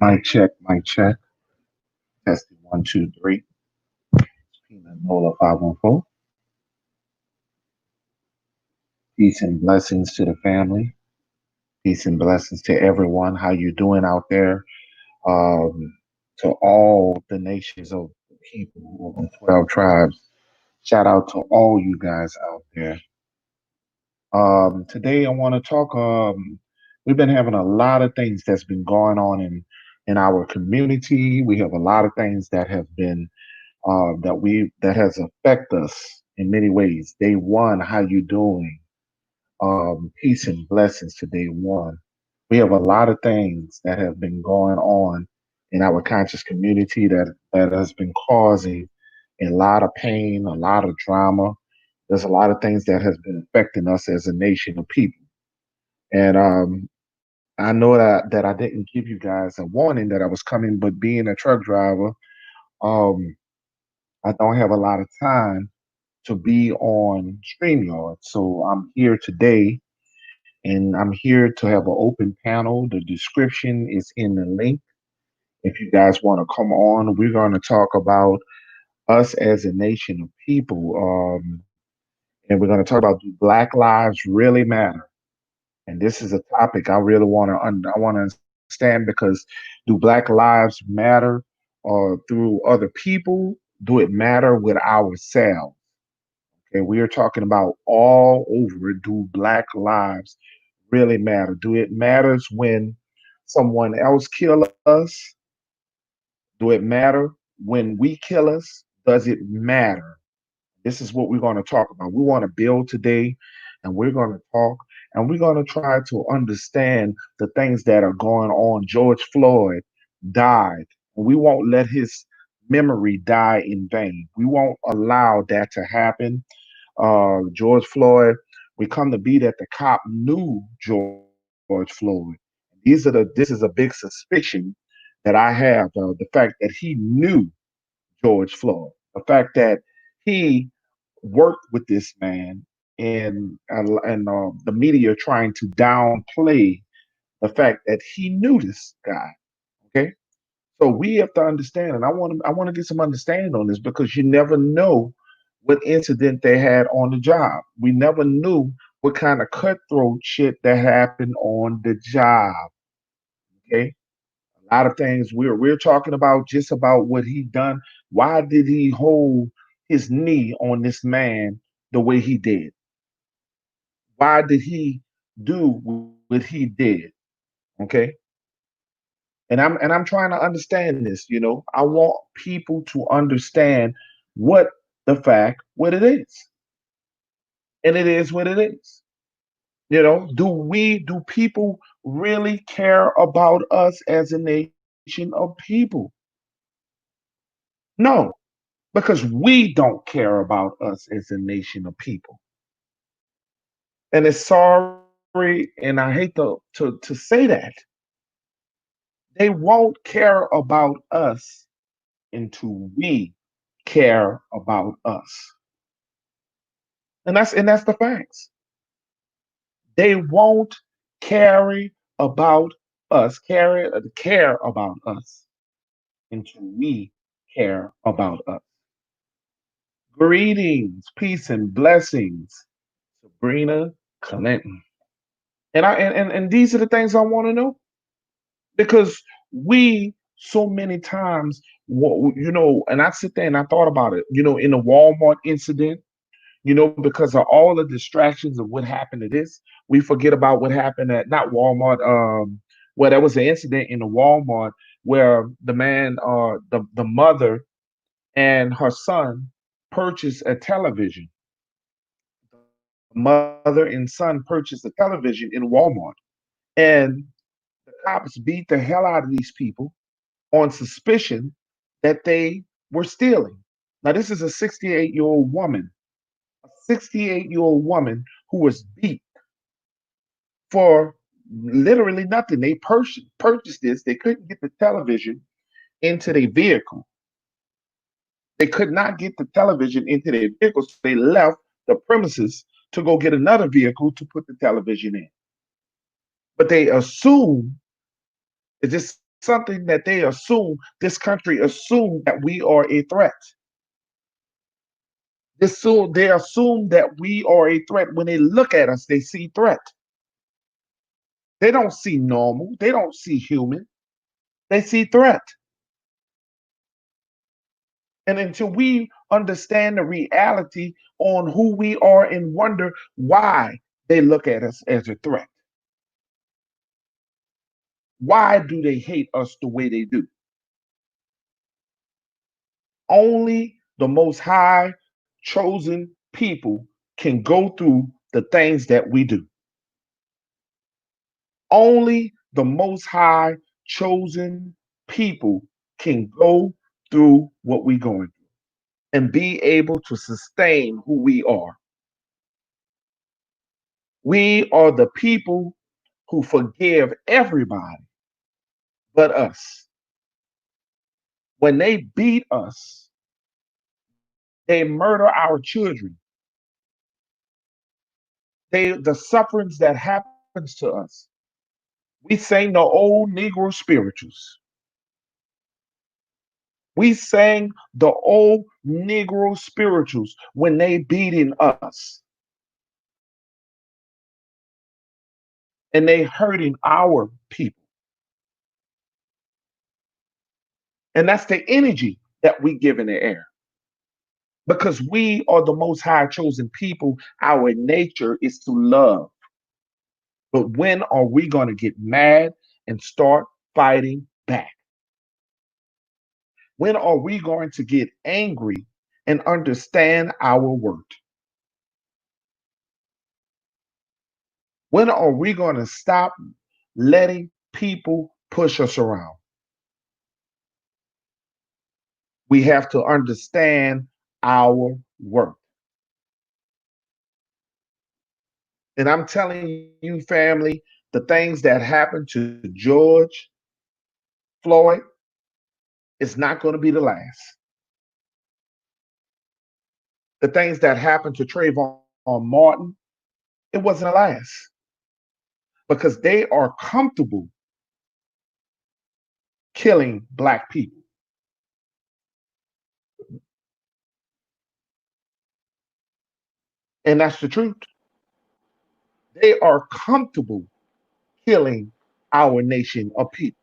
Mic check, mic check. Testing one, two, three. N.O.L.A 514. Peace and blessings to the family. Peace and blessings to everyone. How you doing out there? Um, to all the nations of the people of the 12 tribes. Shout out to all you guys out there. Today I want to talk. We've been having a lot of things that's been going on in our community. We have a lot of things that have been that has affected us in many ways. Day one, how you doing? Peace and blessings to day one. We have a lot of things that have been going on in our conscious community that has been causing a lot of pain, a lot of drama. There's a lot of things that has been affecting us as a nation of people. And I know that I didn't give you guys a warning that I was coming, but being a truck driver, um, I don't have a lot of time to be on StreamYard. So I'm here today and I'm here to have an open panel. The description is in the link. If you guys want to come on, we're going to talk about us as a nation of people. And we're going to talk about, do Black lives really matter? And this is a topic I really I want to understand, because do Black lives matter through other people? Do it matter with ourselves? Okay, we are talking about all over. Do Black lives really matter? Do it matters when someone else kill us? Do it matter when we kill us? Does it matter? This is what we're going to talk about. We want to build today, and we're going to talk, and we're going to try to understand the things that are going on. George Floyd died. We won't let his memory die in vain. We won't allow that to happen. George Floyd, we come to be that the cop knew George Floyd. This is a big suspicion that I have. The fact that he knew George Floyd, the fact that he worked with this man, and the media trying to downplay the fact that he knew this guy. Okay, so we have to understand, and I want to get some understanding on this, because you never know what incident they had on the job. We never knew what kind of cutthroat shit that happened on the job. Okay, a lot of things we're talking about, just about what he done. Why did he hold his knee on this man the way he did? Why did he do what he did? Okay, and I'm trying to understand this. I want people to understand what the fact, what it is, and it is what it is. Do people really care about us as a nation of people? No, because we don't care about us as a nation of people. And it's sorry, and I hate to say that. They won't care about us until we care about us. And that's the facts. They won't carry about care about us until we care about us. Greetings, peace and blessings, Sabrina Clinton. And these are the things I want to know, because we so many times, and I sit there and I thought about it, in the Walmart incident, because of all the distractions of what happened to this, we forget about what happened at, not Walmart. Well, there was an incident in the Walmart where the mother and her son purchased a television. The mother and son purchased a television in Walmart, and the cops beat the hell out of these people on suspicion that they were stealing. Now, this is a 68-year-old woman, a 68-year-old woman who was beat for literally nothing. They purchased this. They couldn't get the television into their vehicle. They could not get the television into their vehicle, so they left the premises to go get another vehicle to put the television in. But they assume that this something that they assume, this country assume that we are a threat. They assume that we are a threat. When they look at us, they see threat. They don't see normal. They don't see human. They see threat. And until we understand the reality on who we are and wonder why they look at us as a threat, why do they hate us the way they do? Only the Most High chosen people can go through the things that we do. Only the Most High chosen people can go through what we're going through and be able to sustain who we are. We are the people who forgive everybody but us. When they beat us, they murder our children. The sufferings that happens to us. We sang the old Negro spirituals. We sang the old Negro spirituals when they beating us and they hurting our people. And that's the energy that we give in the air. Because we are the most high chosen people, our nature is to love. But when are we going to get mad and start fighting back? When are we going to get angry and understand our worth? When are we going to stop letting people push us around? We have to understand our worth. And I'm telling you, family, the things that happened to George Floyd is not going to be the last. The things that happened to Trayvon Martin, it wasn't the last because they are comfortable killing black people. And that's the truth. They are comfortable killing our nation of people.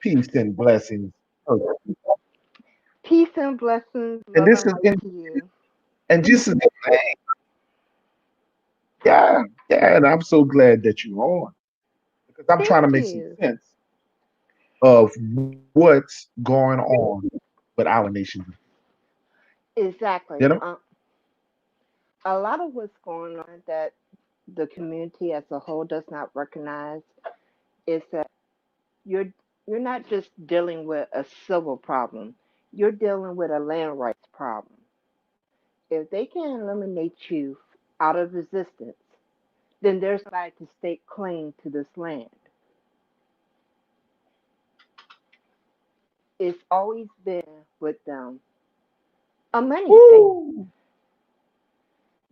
Peace and blessings. Peace and blessings, And love this and is light to you. and this is the thing. Yeah, yeah, and I'm so glad that you're on because I'm trying to Thank make some you. sense of what's going on with our nation. You Exactly. know? A lot of what's going on that the community as a whole does not recognize is that you're you're not just dealing with a civil problem. You're dealing with a land rights problem. If they can eliminate you out of existence, then there's no right to stake claim to this land. It's always been with them a money thing. Woo!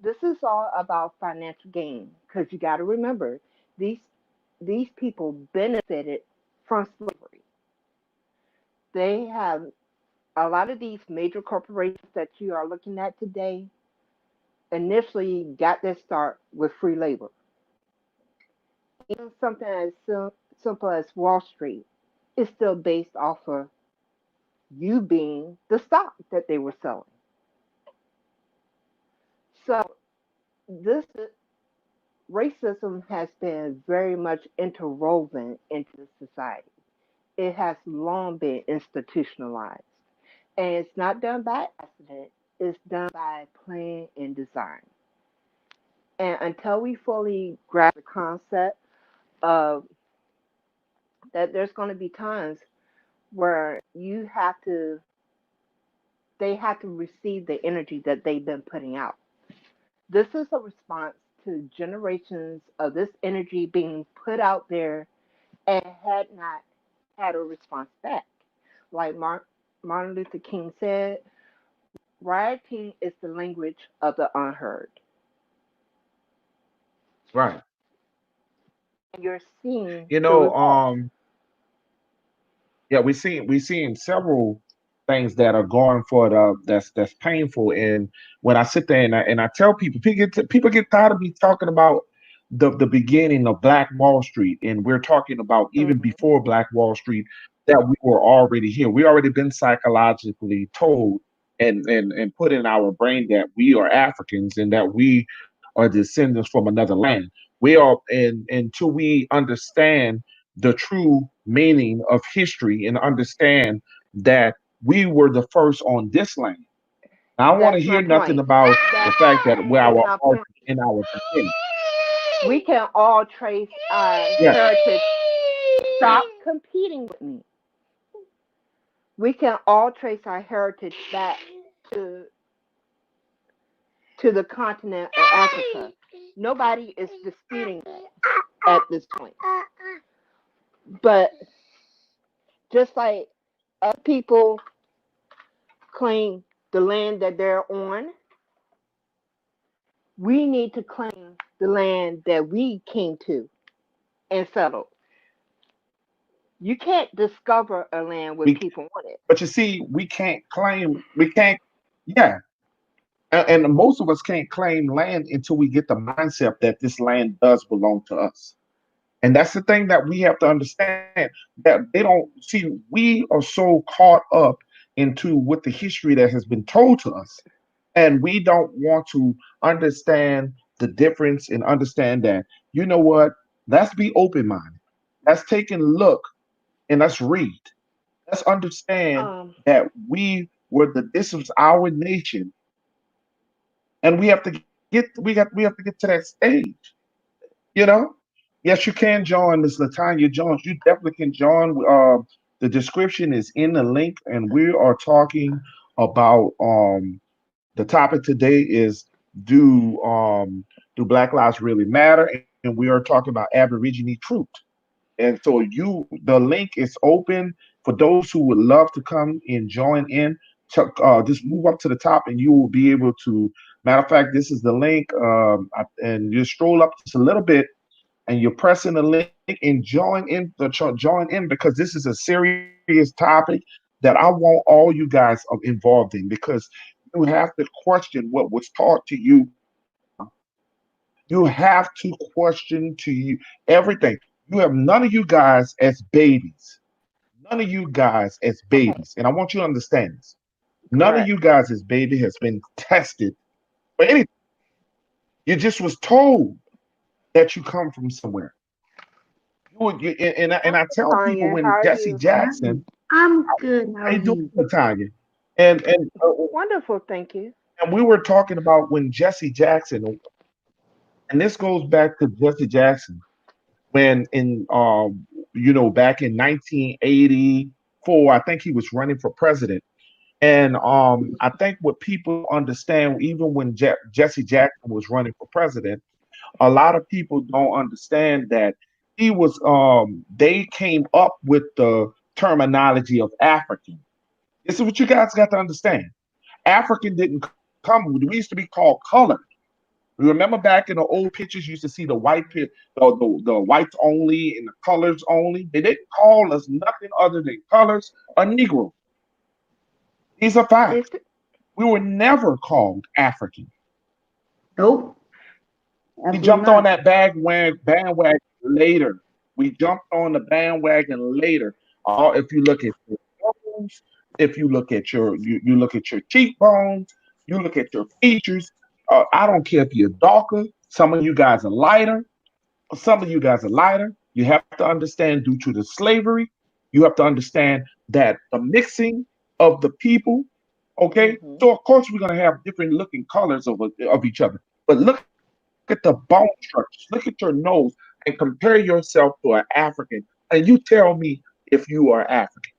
This is all about financial gain because you got to remember these these people benefited from slavery. They have a lot of these major corporations that you are looking at today initially got their start with free labor. Even something as simple as Wall Street is still based off of you being the stock that they were selling. So this racism has been very much interwoven into society. It has long been institutionalized. And it's not done by accident, it's done by plan and design. And until we fully grasp the concept of that there's going to be times where they have to receive the energy that they've been putting out. This is a response to generations of this energy being put out there and had not had a response back. Like Martin Luther King said, rioting is the language of the unheard. Right. And you're seeing You the know, results. Yeah, we seeing several things that are going for that's painful. And when I sit there and I tell people, people get tired of me talking about the beginning of Black Wall Street, and we're talking about even Hmm. before Black Wall Street that we were already here. We already been psychologically told and put in our brain that we are Africans and that we are descendants from another land. We are, and until we understand the true meaning of history and understand that we were the first on this land. I don't want to That's my hear nothing point. about the That's fact that we're our my origin point. in our beginning. We can all trace our Yeah, heritage. Stop competing with me. We can all trace our heritage back to to the continent of Africa. Nobody is disputing that at this point. But just like other people claim the land that they're on, we need to claim the land that we came to and settled. You can't discover a land with we. people on it. But you see, we can't claim. We can't. Yeah, and most of us can't claim land until we get the mindset that this land does belong to us. And that's the thing that we have to understand, that they don't see. We are so caught up into what the history that has been told to us, and we don't want to understand the difference and understand that, you know what, let's be open minded, let's take a look, and let's read, let's understand Um, that this was our nation, and we have to get to that stage, you know. Yes, you can join, Miss Latanya Jones. You definitely can join. The description is in the link, and we are talking about the topic today is, do Black Lives really matter? And we are talking about Aborigine truth. And so the link is open for those who would love to come and join in. Just move up to the top, and you will be able to. Matter of fact, this is the link, and you scroll up just a little bit, and you're pressing the link and join in, because this is a serious topic that I want all you guys involved in, because you have to question what was taught to you from. You have to question to you everything. You have none of you guys as babies. None of you guys as okay, babies. And I want you to understand this. None of correct. you guys as baby has been tested for anything. You just was told that you come from somewhere. And I tell people, Tanya, how when are Jesse you? Jackson, I'm good. How how are you doing, you? Latanya? Wonderful, thank you. And we were talking about when Jesse Jackson, and this goes back to Jesse Jackson, when back in 1984, I think he was running for president. And I think what people don't understand, even when Jesse Jackson was running for president, a lot of people don't understand that they came up with the terminology of African. This is what you guys got to understand. African didn't come. We used to be called colored. Remember back in the old pictures, you used to see the whites only and the colors only. They didn't call us nothing other than colors or Negro. These are It's facts. We were never called African. Nope, We absolutely jumped on not. that bandwagon later. We jumped on the bandwagon later. If you look at your nose, if you look at you look at your cheekbones, you look at your features. I don't care if you're darker. Some of you guys are lighter. Some of you guys are lighter. You have to understand, due to the slavery, you have to understand that the mixing of the people. Okay, hmm so of course we're gonna have different looking colors of each other. But look at the bone structures. Look at your nose and compare yourself to an African, and you tell me if you are African.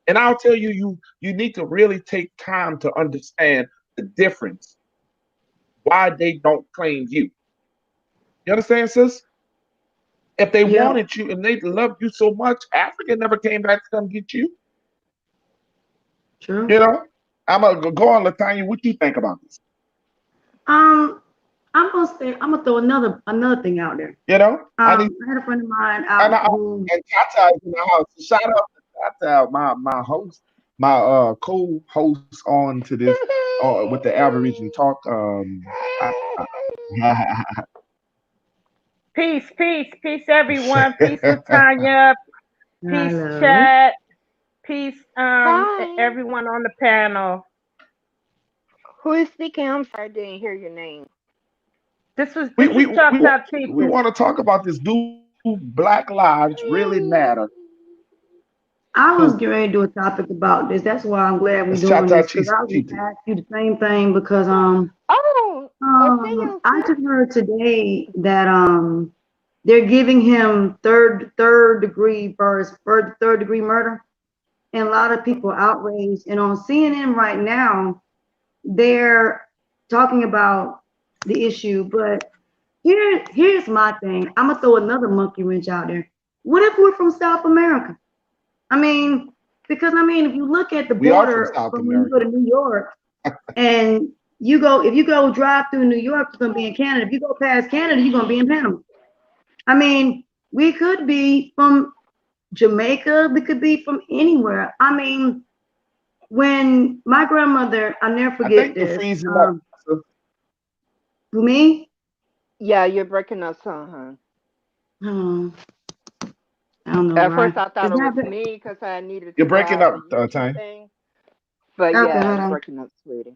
And I'll tell you, you need to really take time to understand the difference, why they don't claim you. You understand, sis? If they Yep, wanted you and they loved you so much, Africa never came back to come get you. true. You know? I'm gonna go on, Latanya. What you think about this? Um, I'm gonna throw another thing out there. You know? I need I had a friend of mine and out I who and Tata is in the house. Shout out. to have my host, my co-host on to this with the Aborigine talk. Peace, peace, peace, everyone. Peace, Latanya. Peace, Hello. chat. Peace, Hi. everyone on the panel. Who is speaking? I'm sorry, I didn't hear your name. we This we is we Choctaw we Chiefess. want to talk about this. Do Black Lives really matter? I Do was getting ready to do a topic about this. That's why I'm glad we're it's doing Chata this because I was Cheetah? gonna ask you the same thing because Oh, opinion, I sis. just heard today that they're giving him third degree third degree murder, and a lot of people are outraged. And on CNN right now, they're talking about the issue. But here's my thing. I'm gonna throw another monkey wrench out there. What if we're from South America? I mean, because I mean, if you look at the We are from border South from when you go America. to New York and if you go drive through New York, you're gonna be in Canada. If you go past Canada, you're gonna be in Panama. I mean, we could be from Jamaica, we could be from anywhere. I mean, when my grandmother, I'll never I forget think you're this. freezing up. So Who me? Yeah, you're breaking up some, huh? Oh, I don't know At why. first, I thought Is it was that bad? me because I needed to you're go breaking out the up, YouTube Tanya. thing. But Okay, yeah, hold it's on. breaking up, sweetie.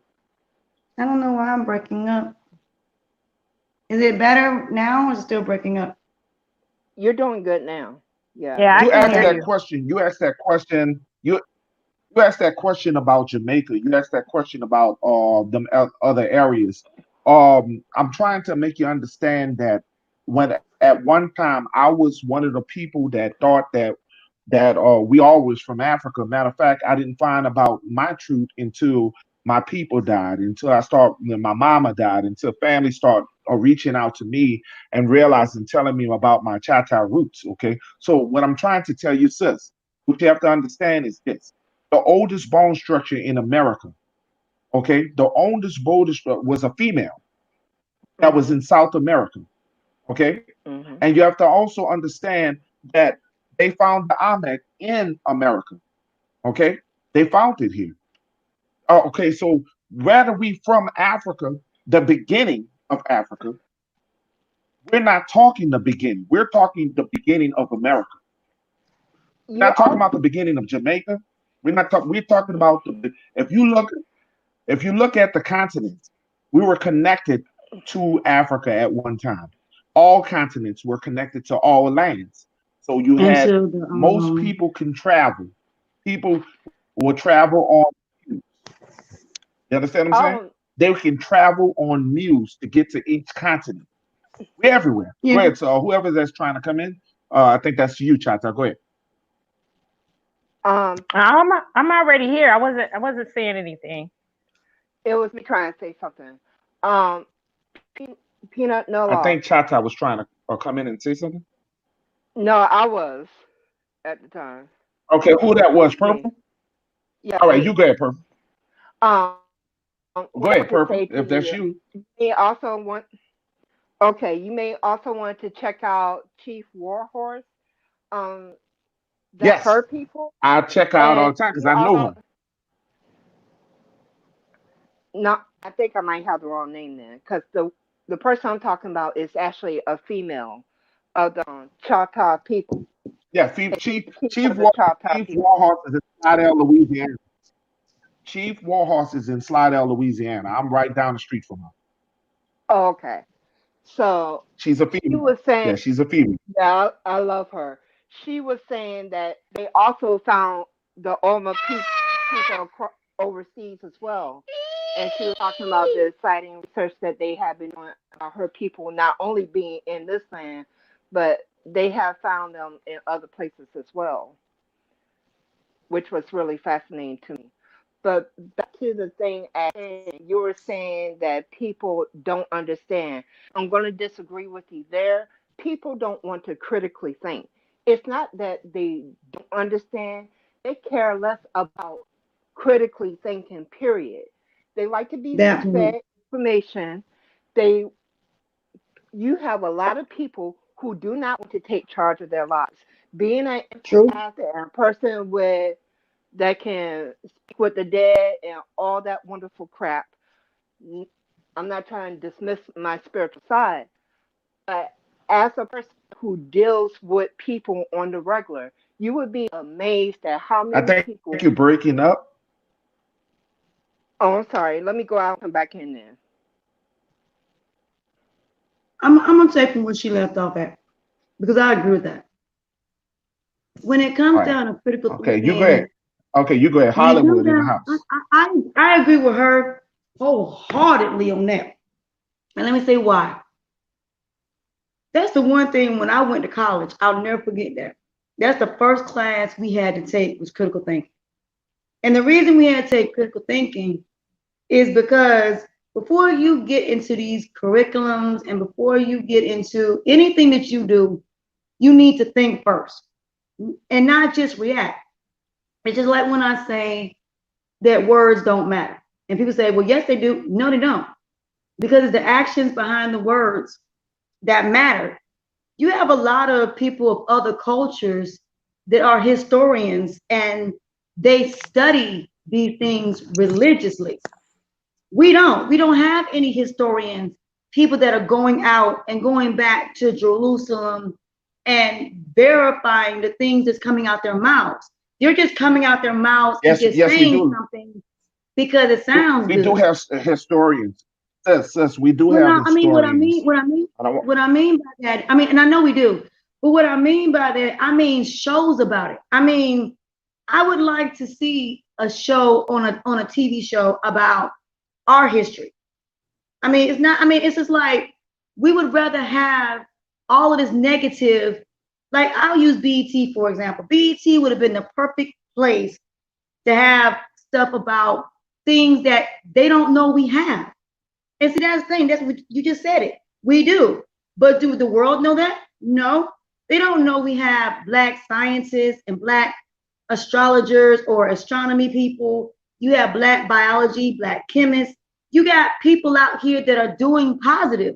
I don't know why I'm breaking up. Is it better now or is it still breaking up? You're doing good now. Yeah, Yeah, I You can asked hear Okay. that you. question. You asked that question. You asked that question about Jamaica. You asked that question about them other areas. I'm trying to make you understand that when at one time I was one of the people that thought that we all was from Africa. Matter of fact, I didn't find about my truth until my people died, until my mama died, until family start reaching out to me and realizing, telling me about my Chata roots. Okay, so what I'm trying to tell you, sis, what you have to understand is this: the oldest bone structure in America. Okay, the oldest bone structure was a female that was mhm, in South America. Okay, mhm. and you have to also understand that they found the Amek in America. Okay, they found it here. Okay, so rather we from Africa, the beginning of Africa, we're not talking the beginning. We're talking the beginning of America. We're You not talking also, about the beginning of Jamaica. We're not talking. We're talking about if you look at the continents, we were connected to Africa at one time. All continents were connected to all lands. So you had Until the most people can travel. People will travel on. You understand what I'm saying? oh, They can travel on mules to get to each continent. We're everywhere. Go yeah. ahead. So whoever that's trying to come in, I think that's you, Chata. Go ahead. um, I'm already here. I wasn't saying anything. it was me trying to say something. Um, peanut no I law. think Chata was trying to come in and say something. No, I was at the time. Okay, who that was? Me. Purple. Yeah, All right, you me. go ahead, Purple. What I want to say Go to ahead, you, Purple. If that's you you, may also want. Okay, you may also want to check out Chief Warhorse. Um, that's yes, her people, I check her out all and the time because you I know also her. not. I think I might have the wrong name then, because the person I'm talking about is actually a female of the Choctaw people. Yeah, She's the chief of the Choctaw Chief people. Warhorse is in Slidell, Louisiana. Chief Warhorse is in Slidell, Louisiana. I'm right down the street from her. Oh, okay. So She's a she female. was saying, Yeah, she's a female. yeah, I love her. She was saying that they also found the people overseas as well. And she was talking about the exciting research that they have been doing about her people not only being in this land, but they have found them in other places as well, which was really fascinating to me. But back to the thing at hand, you were saying that people don't understand. I'm going to disagree with you there. People don't want to critically think. It's not that they don't understand, they care less about critically thinking, period. They like to be That fed point. information. They You have a lot of people who do not want to take charge of their lives. Being an True. empath and a person with that can speak with the dead and all that wonderful crap. I'm not trying to dismiss my spiritual side, but as a person who deals with people on the regular, you would be amazed at how I many think people. you're breaking up. Oh, I'm sorry. Let me go out and come back in there. I'm gonna take from where she left off at because I agree with that. When it All comes right. down to critical Okay, you go ahead. thinking, Okay, you go ahead. when it comes Hollywood in the down, house. I agree with her wholeheartedly on that. And let me say why. That's the one thing when I went to college, I'll never forget that. That's the first class we had to take was critical thinking. And the reason we had to take critical thinking is because before you get into these curriculums and before you get into anything that you do, you need to think first and not just react. It's just like when I say that words don't matter. And people say, well, yes, they do. No, they don't. Because it's the actions behind the words that matter. You have a lot of people of other cultures that are historians and they study these things religiously. We don't. We don't have any historians, people that are going out and going back to Jerusalem and verifying the things that's coming out their mouths. They're just coming out their mouths and Yes, just yes, we saying do. something because it sounds We do good. have historians. Sis, we do Well, have no, I mean, historians. I don't want, what I mean by that, I mean, and I know we do, but what I mean by that, I mean shows about it. I mean, I would like to see a show on a TV show about our history. I mean, it's not. I mean, it's just like we would rather have all of this negative. Like I'll use BET for example. BET would have been the perfect place to have stuff about things that they don't know we have. And see, that's the thing. That's what you just said it. We do. But do the world know that? No. They don't know we have black scientists and black astrologers or astronomy people. You have black biology, black chemists. You got people out here that are doing positive,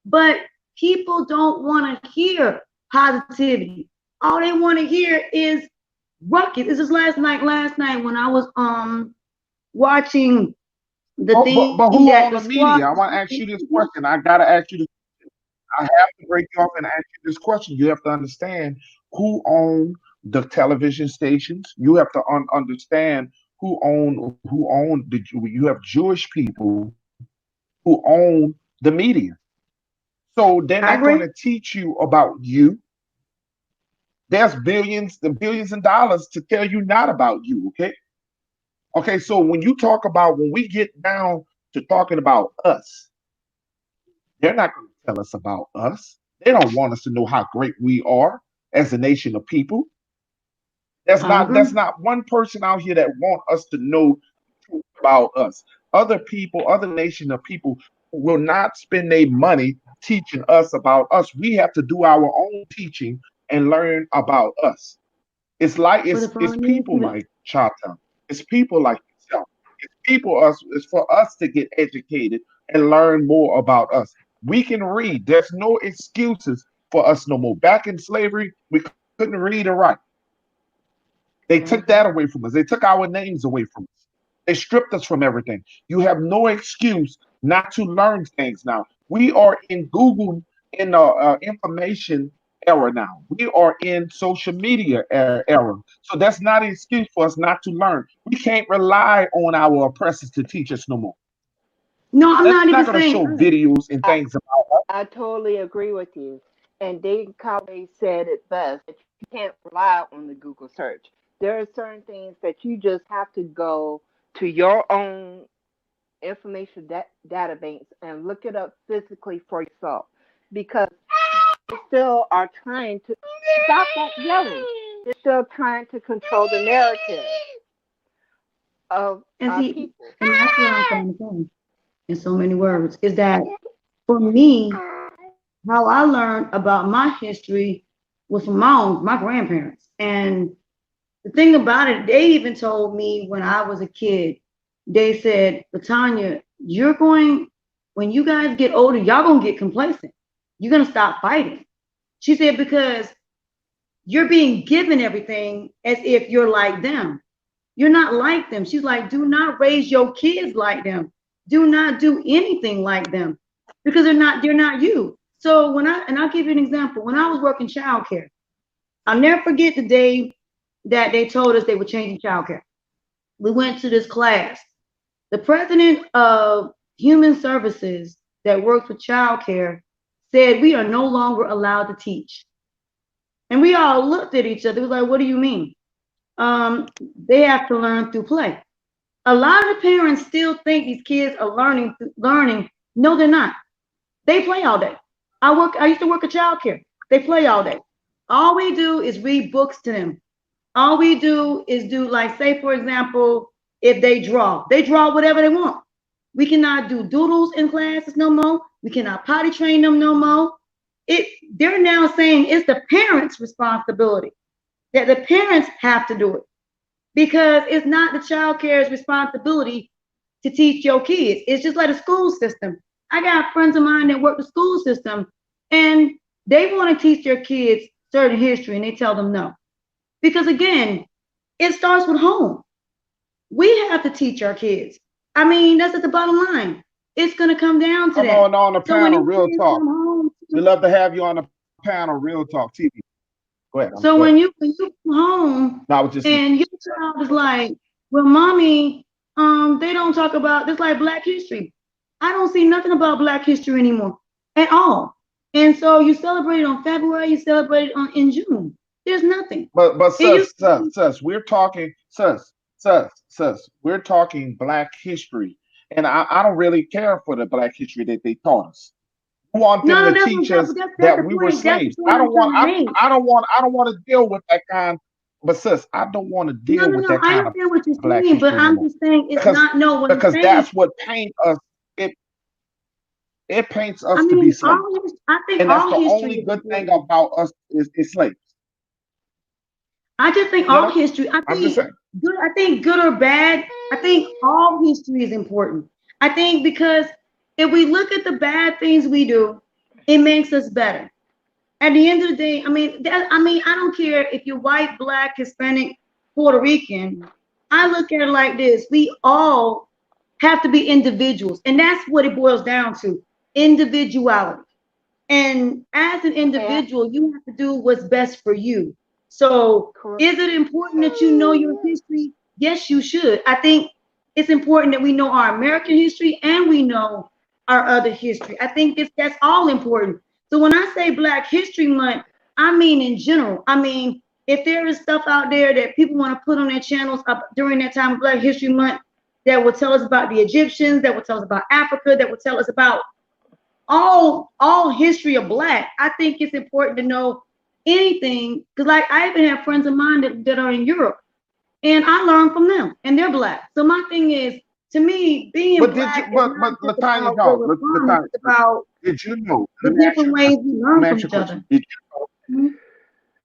but people don't want to hear positivity. All they want to hear is ruckus. This is last night when I was watching the thing but that who the own the squad. media? I want to ask you this question. I gotta ask you this. I have to break you off and ask you this question. You have to understand who own the television stations. You have to understand who own the. You have Jewish people who own the media. So they're I not going to agree. teach you about you. There's billions and billions of dollars to tell you not about you. Okay. Okay. So when we get down to talking about us, they're not going to tell us about us. They don't want us to know how great we are as a nation of people. I That's agree. not one person out here that want us to know about us. Other people, other nation of people will not spend their money teaching us about us. We have to do our own teaching and learn about us. It's like But the it's problem is, people like Chata. It's people like yourself. It's for us to get educated and learn more about us. We can read. There's no excuses for us no more. Back in slavery, we couldn't read and write. They took that Hmm. away from us. They took our names away from us. They stripped us from everything. You have no excuse not to learn things now. We are in Google in the information era now. We are in social media era. So that's not an excuse for us not to learn. We can't rely on our oppressors to teach us no more. no, I'm They're not not going even to show saying us. videos and I, things about us. I totally agree with you. And Dave Cowley said it best that you can't rely on the Google search. There are certain things that you just have to go to your own information database and look it up physically for yourself because they still are trying to stop that yelling. They're still trying to control the narrative of And our see, people. and that's what I'm trying to say in so many words is that for me, how I learned about my history was from my grandparents. And the thing about it, they even told me when I was a kid, they said, Latanya, you're going, when you guys get older, y'all gonna get complacent. You're gonna stop fighting. She said, because you're being given everything as if you're like them. You're not like them. She's like, do not raise your kids like them. Do not do anything like them because they're not you. So I'll give you an example. When I was working childcare, I'll never forget the day that they told us they were changing childcare. We went to this class. The president of human services that works with childcare said we are no longer allowed to teach. And we all looked at each other. It was like, what do you mean? Um, they have to learn through play. A lot of the parents still think these kids are learning. No, they're not. They play all day. I used to work at childcare. They play all day. All we do is read books to them. All we do is do, like, say for example, if they draw whatever they want. We cannot do doodles in classes no more. We cannot potty train them no more. It they're now saying it's the parents' responsibility, that the parents have to do it, because it's not the child care's responsibility to teach your kids. It's just like a school system. I got friends of mine that work the school system, and they want to teach their kids certain history, and they tell them no. Because again, it starts with home. We have to teach our kids. I mean, that's at the bottom line. It's going to come down to Come that. on the So when panel, these real kids talk. come home, We love to have you on the panel, real talk TV. Go ahead. so Go ahead. when you come home No, I was just and your child is like, well, mommy, they don't talk about this, like Black history. I don't see nothing about Black history anymore at all. And so you celebrate it on February, you celebrate it in June. There's nothing. but It used to be, we're talking we're talking Black history, and I don't really care for the Black history that they taught us. I want them no, to that's teach that's us that's that the we were point. That's the slaves. point I'm trying to make. I don't want to deal with that kind. But sis, I don't want to No, deal no, with no. that I kind of understand what you're Black saying, but history no I'm more, just saying it's because not. No, what I'm saying, that's what paint us. It paints I us to be mean, slaves, I think and that's all the history only is good thing important. about us is slaves. I just think You all know, history. I I'm just think saying. good. I think good or bad. I think all history is important. I think because if we look at the bad things we do, it makes us better. At the end of the day, I don't care if you're white, black, Hispanic, Puerto Rican. I look at it like this: we all have to be individuals, and that's what it boils down to: individuality. And as an And individual, you have to do what's best for you. So, correct. is it important that you know your history? Yes, you should. I think it's important that we know our American history and we know our other history. I think that's all important. So when I say Black History Month, I mean in general. I mean, if there is stuff out there that people want to put on their channels during that time of Black History Month that will tell us about the Egyptians, that will tell us about Africa, that will tell us about all history of Black, I think it's important to know anything, because like I even have friends of mine that are in Europe, and I learn from them, and they're Black. So my thing is, to me, being But did you? Black is not But just Latanya, about where no, we're from; Latanya, it's about did you know? the Let me ask you different a ways question. we Let learn me from ask you a each other. question. Did you know? Mhm.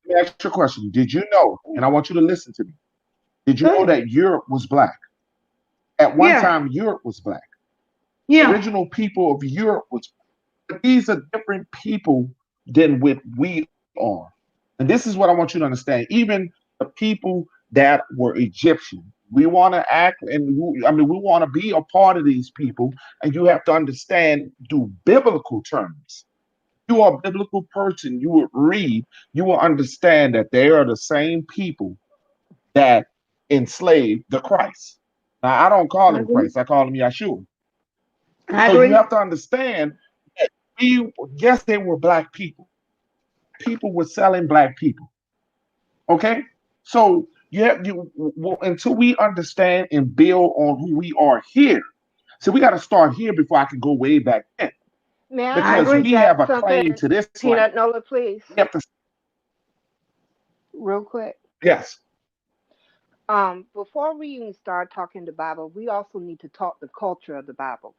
Let me ask you a question. Did you know? And I want you to listen to me. Did you know Good. that Europe was black? At one Yeah. time, Europe was black. The Yeah. original people of Europe was. But these are different people than what we are. And this is what I want you to understand. Even the people that were Egyptian, we want to act, and we want to be a part of these people. And you have to understand, do biblical terms. You are a biblical person, you would read, you will understand that they are the same people that enslaved the Christ. Now, I don't call I him agree. Christ, I call him Yeshua. I So you agree. have to understand that yes, they were black people. People were selling black people. Okay? So until we understand and build on who we are here. So we got to start here before I can go way back then. May I I Because agree. we have interject a something, claim to this land. Peanut Nola, please, We have to, real quick? yes. Before we even start talking the Bible, we also need to talk the culture of the Bible.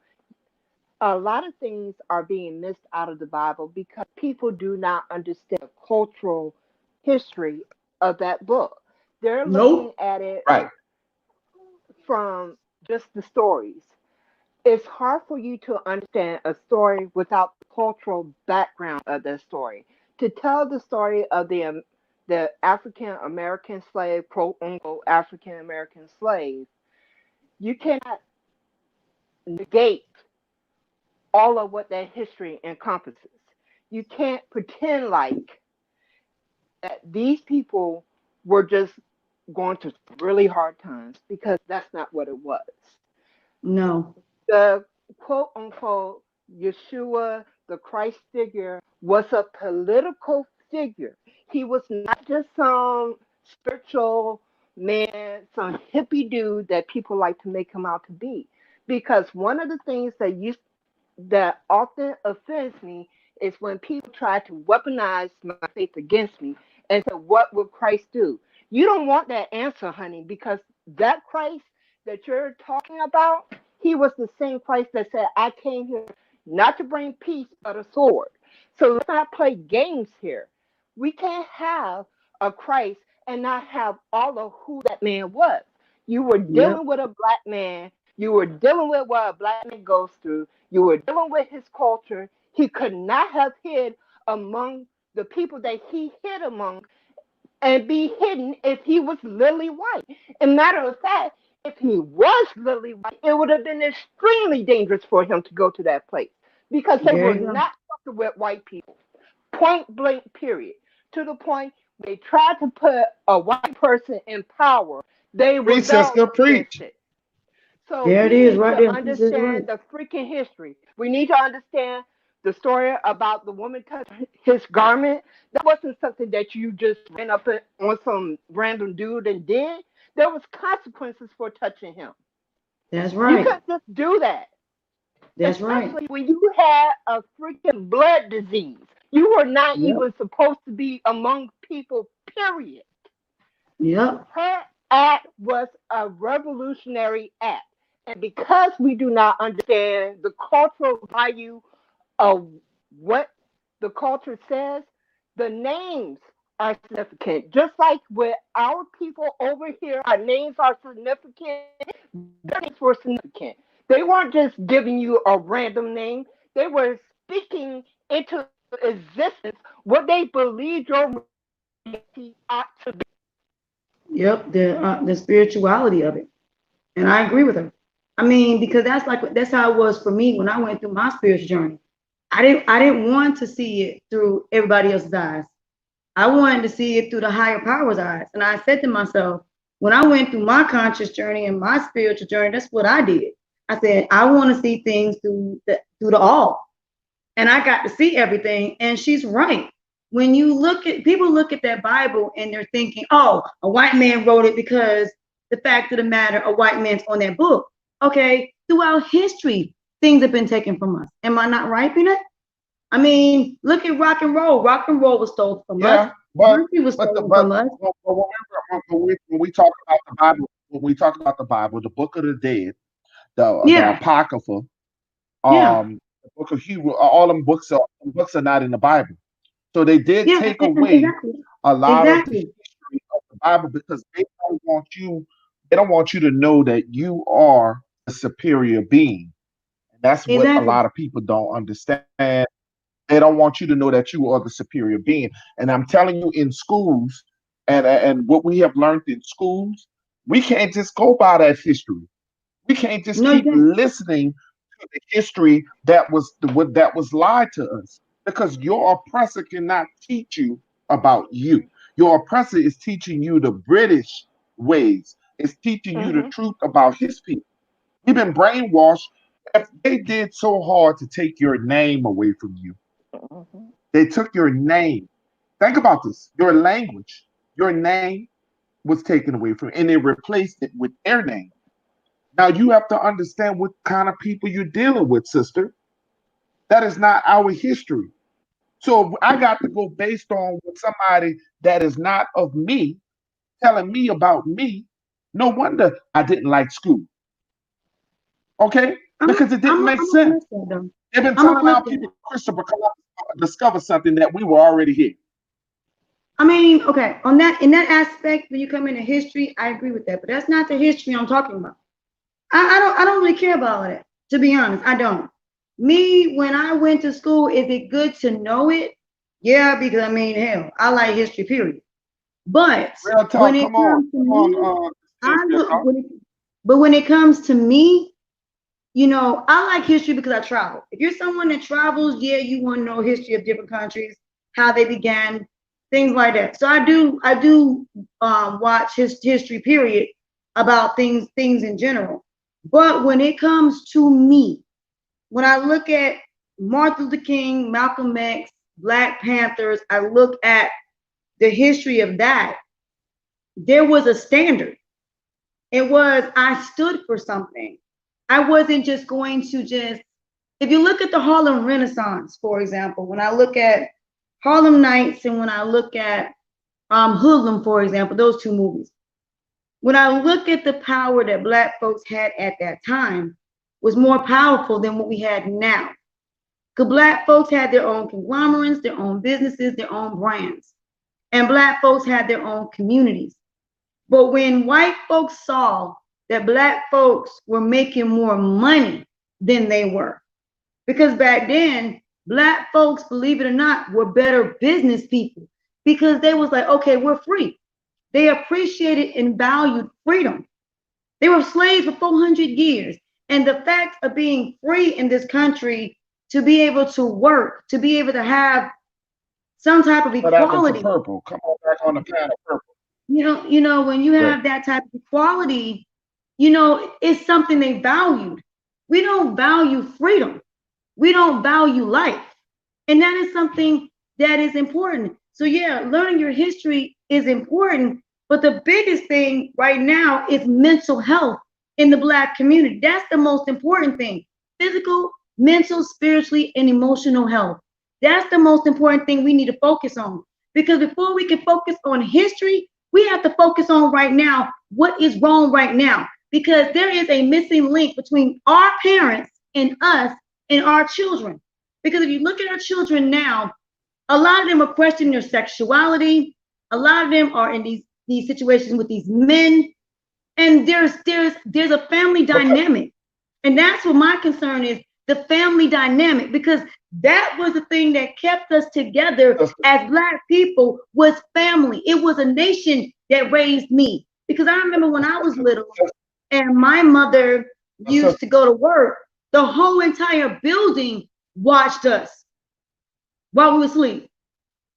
A lot of things are being missed out of the Bible because people do not understand the cultural history of that book. They're looking Nope. at it Right. from just the stories. It's hard for you to understand a story without the cultural background of the story. to tell the story of the African American slave, quote unquote African American slave, you cannot negate all of what that history encompasses. You can't pretend like that these people were just going through really hard times, because that's not what it was. No. The quote unquote Yeshua, the Christ figure, was a political figure. He was not just some spiritual man, some hippie dude that people like to make him out to be. Because one of the things that often offends me is when people try to weaponize my faith against me and say, what would Christ do? You don't want that answer, honey, because that Christ that you're talking about, he was the same Christ that said, I came here not to bring peace, but a sword. So let's not play games here. We can't have a Christ and not have all of who that man was. You were Yep. dealing with a black man. You were dealing with what a black man goes through. You were dealing with his culture. He could not have hid among the people that he hid among and be hidden if he was lily white. And matter of fact, if he was lily white, it would have been extremely dangerous for him to go to that place, because they There were you go. not fucking with white people. Point blank, period. To the point they tried to put a white person in power, they Preach, rebelled sister, against preach. it. So There it we is, need right to there. This is right. understand the freaking history. We need to understand the story about the woman touching his garment. That wasn't something that you just ran up on some random dude and did. There was consequences for touching him. That's You right. couldn't just do that, That's right. especially when you had a freaking blood disease. You were not Yep. even supposed to be among people, period. Yep. Her act was a revolutionary act. And because we do not understand the cultural value of what the culture says, the names are significant. Just like with our people over here, our names are significant, their names were significant. They weren't just giving you a random name, they were speaking into existence what they believed your reality ought to be. Yep. The spirituality of it. And I agree with her. I mean, because that's how it was for me when I went through my spiritual journey. I didn't want to see it through everybody else's eyes. I wanted to see it through the higher power's eyes. And I said to myself, when I went through my conscious journey and my spiritual journey, that's what I did. I said, I want to see things through the all. And I got to see everything. And she's right. When you look at people look at that Bible and they're thinking, oh, a white man wrote it because the fact of the matter, a white man's on that book. Okay, throughout history, things have been taken from us. Am I not right, Peanut? I mean, look at rock and roll. Rock and roll was stolen from us. Yeah, but Country was but the stolen from us. but remember, when we talk about the Bible, the Book of the Dead, the Yeah, Apocrypha, yeah, the Book of Hebrew, all them books are not in the Bible. So they did yeah, take away exactly. a lot of the Exactly. history of the Bible because they don't want you to know that you are a superior being. And that's what a Exactly. lot of people don't understand. They don't want you to know that you are the superior being. And I'm telling you, in schools and what we have learned in schools, we can't just go by that history. We can't just No, you keep can't. listening to the history that was lied to us because your oppressor cannot teach you about you. Your oppressor is teaching you the British ways. It's teaching you the Mm-hmm. truth about his people. We've been brainwashed. If they did so hard to take your name away from you, Mm-hmm. they took your name. Think about this. Your language, your name was taken away from you, and they replaced it with their name. Now you have to understand what kind of people you're dealing with, sister. That is not our history. So I got to go based on what somebody that is not of me telling me about me. No wonder I didn't like school. Okay? I'm Because it didn't make I'm a sense. flip that though. They've been I'm a telling flip our that. people Christopher Columbus discovered something that we were already here. I mean, okay, on that in that aspect, when you come into history, I agree with that. But that's not the history I'm talking about. I don't really care about all that. To be honest, I don't. Me, when I went to school, is it good to know it? Yeah, because I mean, hell, I like history, period. But Real when talk. it Come on, comes to come on, me, I real look talk. but when it comes to me, I like history because I travel. If you're someone that travels, yeah, you want to know history of different countries, how they began, things like that. So I do watch his history period about things in general. But when it comes to me, when I look at Martin Luther King, Malcolm X, Black Panthers, I look at the history of that. There was a standard. It was I stood for something. I wasn't just going to just if you look at the Harlem Renaissance, for example, when I look at Harlem Nights and when I look at Hoodlum, for example, those two movies, when I look at the power that Black folks had at that time, was more powerful than what we had now. Because Black folks had their own conglomerates, their own businesses, their own brands, and Black folks had their own communities. But when white folks saw that Black folks were making more money than they were, because back then, Black folks, believe it or not, were better business people because they was like, okay, we're free. They appreciated and valued freedom. They were slaves for 400 years. And the fact of being free in this country, to be able to work, to be able to have some type of What happened to equality, purple? Come on back on the planet purple. when you Right. have that type of equality, it's something they valued. We don't value freedom. We don't value life. And that is something that is important. So yeah, learning your history is important, but the biggest thing right now is mental health in the Black community. That's the most important thing. Physical, mental, spiritually, and emotional health. That's the most important thing we need to focus on. Because before we can focus on history, we have to focus on right now what is wrong right now. Because there is a missing link between our parents and us and our children. Because if you look at our children now, a lot of them are questioning their sexuality. A lot of them are in these situations with these men, and there's a family Okay. dynamic, and that's what my concern is, the family dynamic, because that was the thing that kept us together Sister, as Black people was family. It was a nation that raised me, because I remember when I was little sister, and my mother sister, used to go to work, the whole entire building watched us while we were asleep.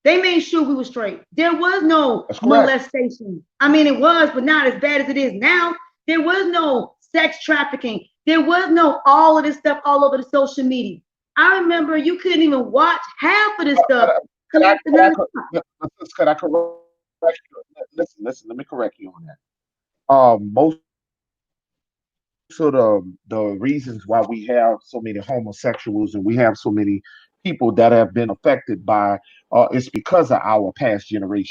They made sure we were straight. There was no that's correct. molestation. I mean, it was, but not as bad as it is now. There was no sex trafficking. There was no all of this stuff all over the social media. I remember you couldn't even watch half of this Could stuff I, till after could I, 9 o'clock. could I correct you? Listen, let me correct you on that. Most of the reasons why we have so many homosexuals and we have so many people that have been affected by it's because of our past generation. They that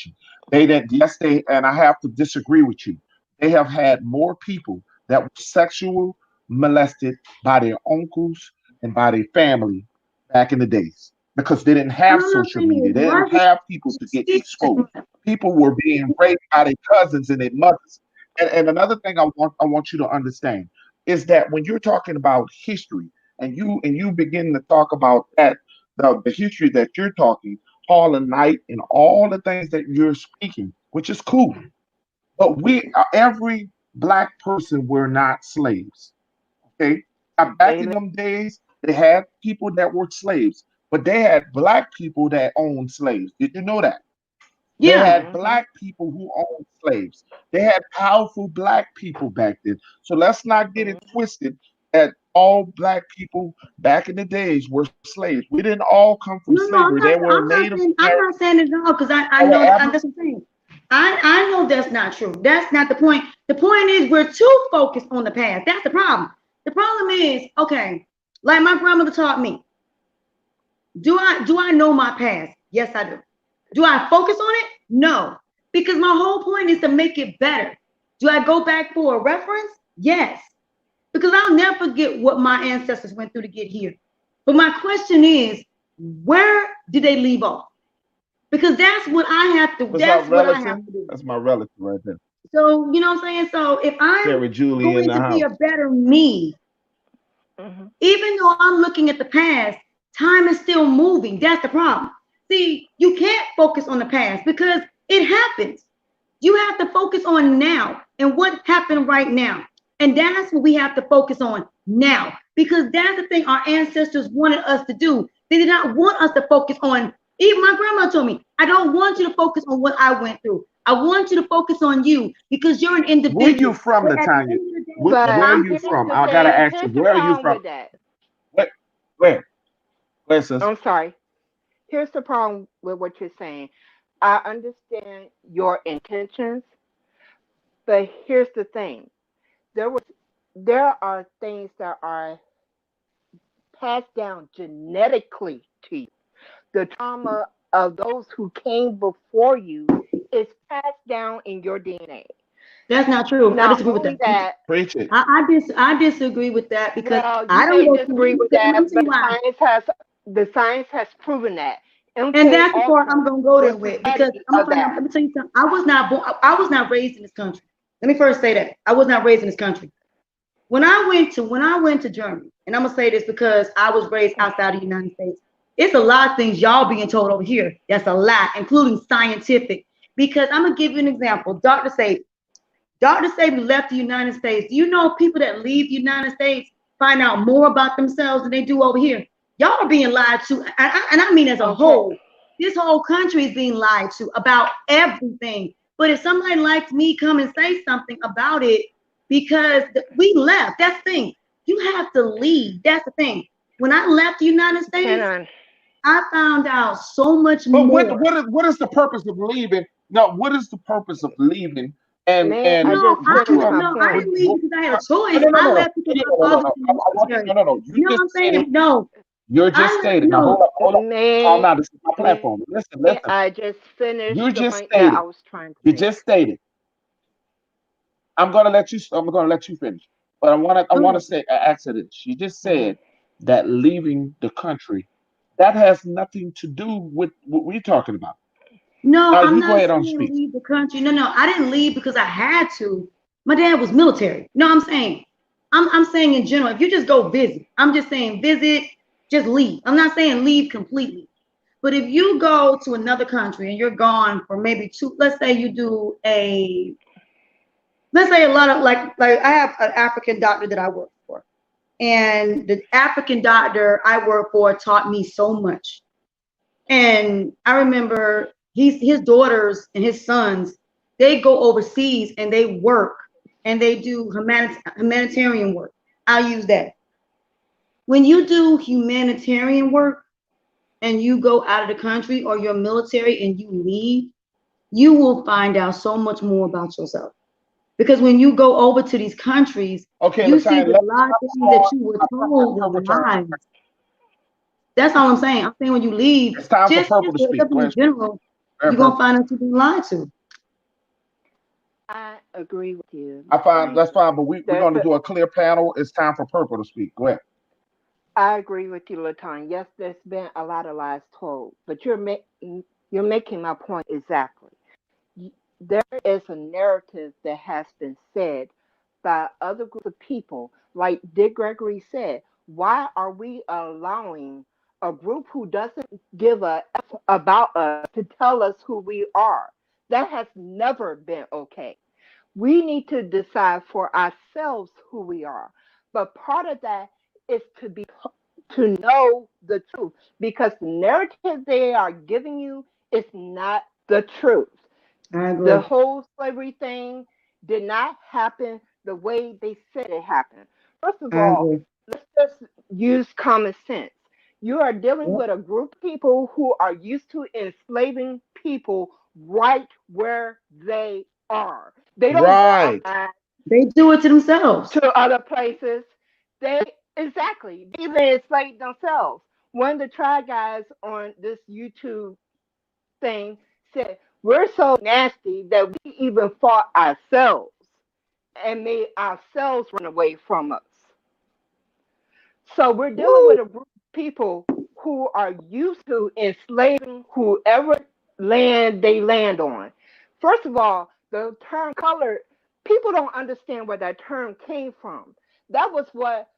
yes they and I have to disagree with you. They have had more people that were sexual molested by their uncles and by their family back in the days because they didn't And have I'm not social saying media. it They didn't wasn't. have people to get See, exposed. People were being raped by their cousins and their mothers. And another thing I want you to understand is that when you're talking about history and you begin to talk about that the history that you're talking, Hall and Night and all the things that you're speaking, which is cool. But every black person were not slaves. Okay. Now, back in Amen. them days, they had people that were slaves, but they had black people that owned slaves. Did you know that? They yeah. had Mm-hmm. black people who owned slaves. They had powerful black people back then. So let's not get it Mm-hmm. twisted that all black people back in the days were slaves. We didn't all come from No, no, slavery. There were Native I'm Americans, not saying it at all because I there were know Aboriginals. that's what I'm saying. I know that's not true. That's not the point. The point is we're too focused on the past. That's the problem. The problem is, okay, like my grandmother taught me, do I know my past? Yes, I do. Do I focus on it? No. Because my whole point is to make it better. Do I go back for a reference? Yes. Because I'll never forget what my ancestors went through to get here. But my question is, where did they leave off? Because that's what I have to, Was our that's what I have relative? to do. That's my relative right there. So, you know what I'm saying? So if I'm Sarah Julie in going the to be a house. better me, Mm-hmm. even though I'm looking at the past, time is still moving. That's the problem. see, you can't focus on the past because it happens. You have to focus on now and what happened right now. And that's what we have to focus on now because that's the thing our ancestors wanted us to do. They did not want us to focus on, even my grandma told me, I don't want you to focus on what I went through. I want you to focus on you because you're an Where you individual. from, But at the Latanya? end of the day, if Where But are I'm you here's from? the I gotta thing. ask you. Here's the Where are you problem from? with that. Where? Where? Where, sis? I'm sorry. Here's the problem with what you're saying. I understand your intentions, but here's the thing. There was there are things that are passed down genetically to you. The trauma of those who came before you is passed down in your DNA. that's not true. I Not disagree with only that. that, Preach it. I disagree with that because well, you I don't may go through disagree it with because let me that, tell you but why. the science has proven that. And MK that's the part I'm Ultra gonna go was there the with because study I'm gonna of find out. that. Let me tell you something. I was not born. I was not raised in this country. Let me first say that I was not raised in this country. When I went to Germany, and I'm gonna say this because I was raised outside of the United States. It's a lot of things y'all being told over here. That's a lot, including scientific. Because I'm gonna give you an example. Dr. Sabi left the United States. Do you know people that leave the United States find out more about themselves than they do over here? Y'all are being lied to, and I mean as a Okay. whole. This whole country is being lied to about everything. But if somebody like me come and say something about it, because we left, that's the thing. You have to leave. That's the thing. When I left the United States, Canon. I found out so much But more. what is the purpose of leaving? No, what is the purpose of leaving? May And I just finish my No, I point? didn't leave because I had a no, choice. no, no, I no, no, left because no, my no, no, father no. was in the military. No, no, no. You You know what just I'm stated. saying? No, You're just I stated. Now hold no. up, hold up. Calm May down. This is my may platform. Listen, listen. I just finish You the just point that I stated. was trying to You make? just stated. I'm gonna let you. I'm gonna let you finish. But I Go wanna ahead. say accident. She just Hmm. said that leaving the country that has nothing to do with what we're talking about. No, Now I'm you go not ahead and saying speak. leave the country. No, no, I didn't leave because I had to. My dad was military. No, I'm saying, I'm saying in general. If you just go visit, I'm just saying visit, just leave. I'm not saying leave completely. But if you go to another country and you're gone for maybe two, let's say you do a, let's say a lot of like I have an African doctor that I work for, and the African doctor I work for taught me so much. And I remember his daughters and his sons, they go overseas and they work and they do humanitarian work. I'll use that. When you do humanitarian work and you go out of the country or you're military and you leave, you will find out so much more about yourself. Because when you go over to these countries, Okay, you see Latanya, that let's a lot of things that start you were our told purple were turn. lies. That's all I'm saying. I'm saying when you leave, It's time for just purple to speak. Go in ahead. general, Go ahead, you're gonna purple. find out you've been lied to. I agree with you, I find that's Latanya. fine, but we're There's going to a, do a clear panel. It's time for purple to speak. Go ahead. I agree with you, Latanya. Yes, there's been a lot of lies told, but you're making my point exactly. There is a narrative that has been said by other groups of people, like Dick Gregory said. Why are we allowing a group who doesn't give a F about us to tell us who we are? That has never been okay. We need to decide for ourselves who we are. But part of that is to know the truth because the narrative they are giving you is not the truth. I The agree. whole slavery thing did not happen the way they said it happened. First of I all, agree. let's just use common sense. You are dealing Yep. with a group of people who are used to enslaving people right where they are. They don't go Right. outside They do it to themselves. to other places. They exactly they even enslave themselves. One of the try guys on this YouTube thing said, "We're so nasty that we even fought ourselves and made ourselves run away from us." So we're dealing Woo! with a group of people who are used to enslaving whoever land they land on. First of all, the term colored, people don't understand where that term came from. That was what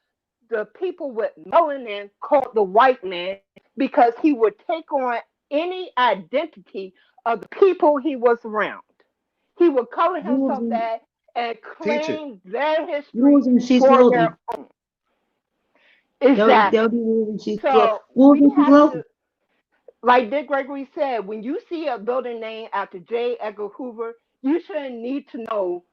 the people with melanin called the white man because he would take on any identity of the people he was around. He would color Wolves himself in that and Teach it. claim their history wolves in sheep's for their clothing. own. They'll Exactly. be wolves in sheep's clothing. So Wolves we in sheep's have clothing. to, like Dick Gregory said, when you see a building named after J. Edgar Hoover, you shouldn't need to know.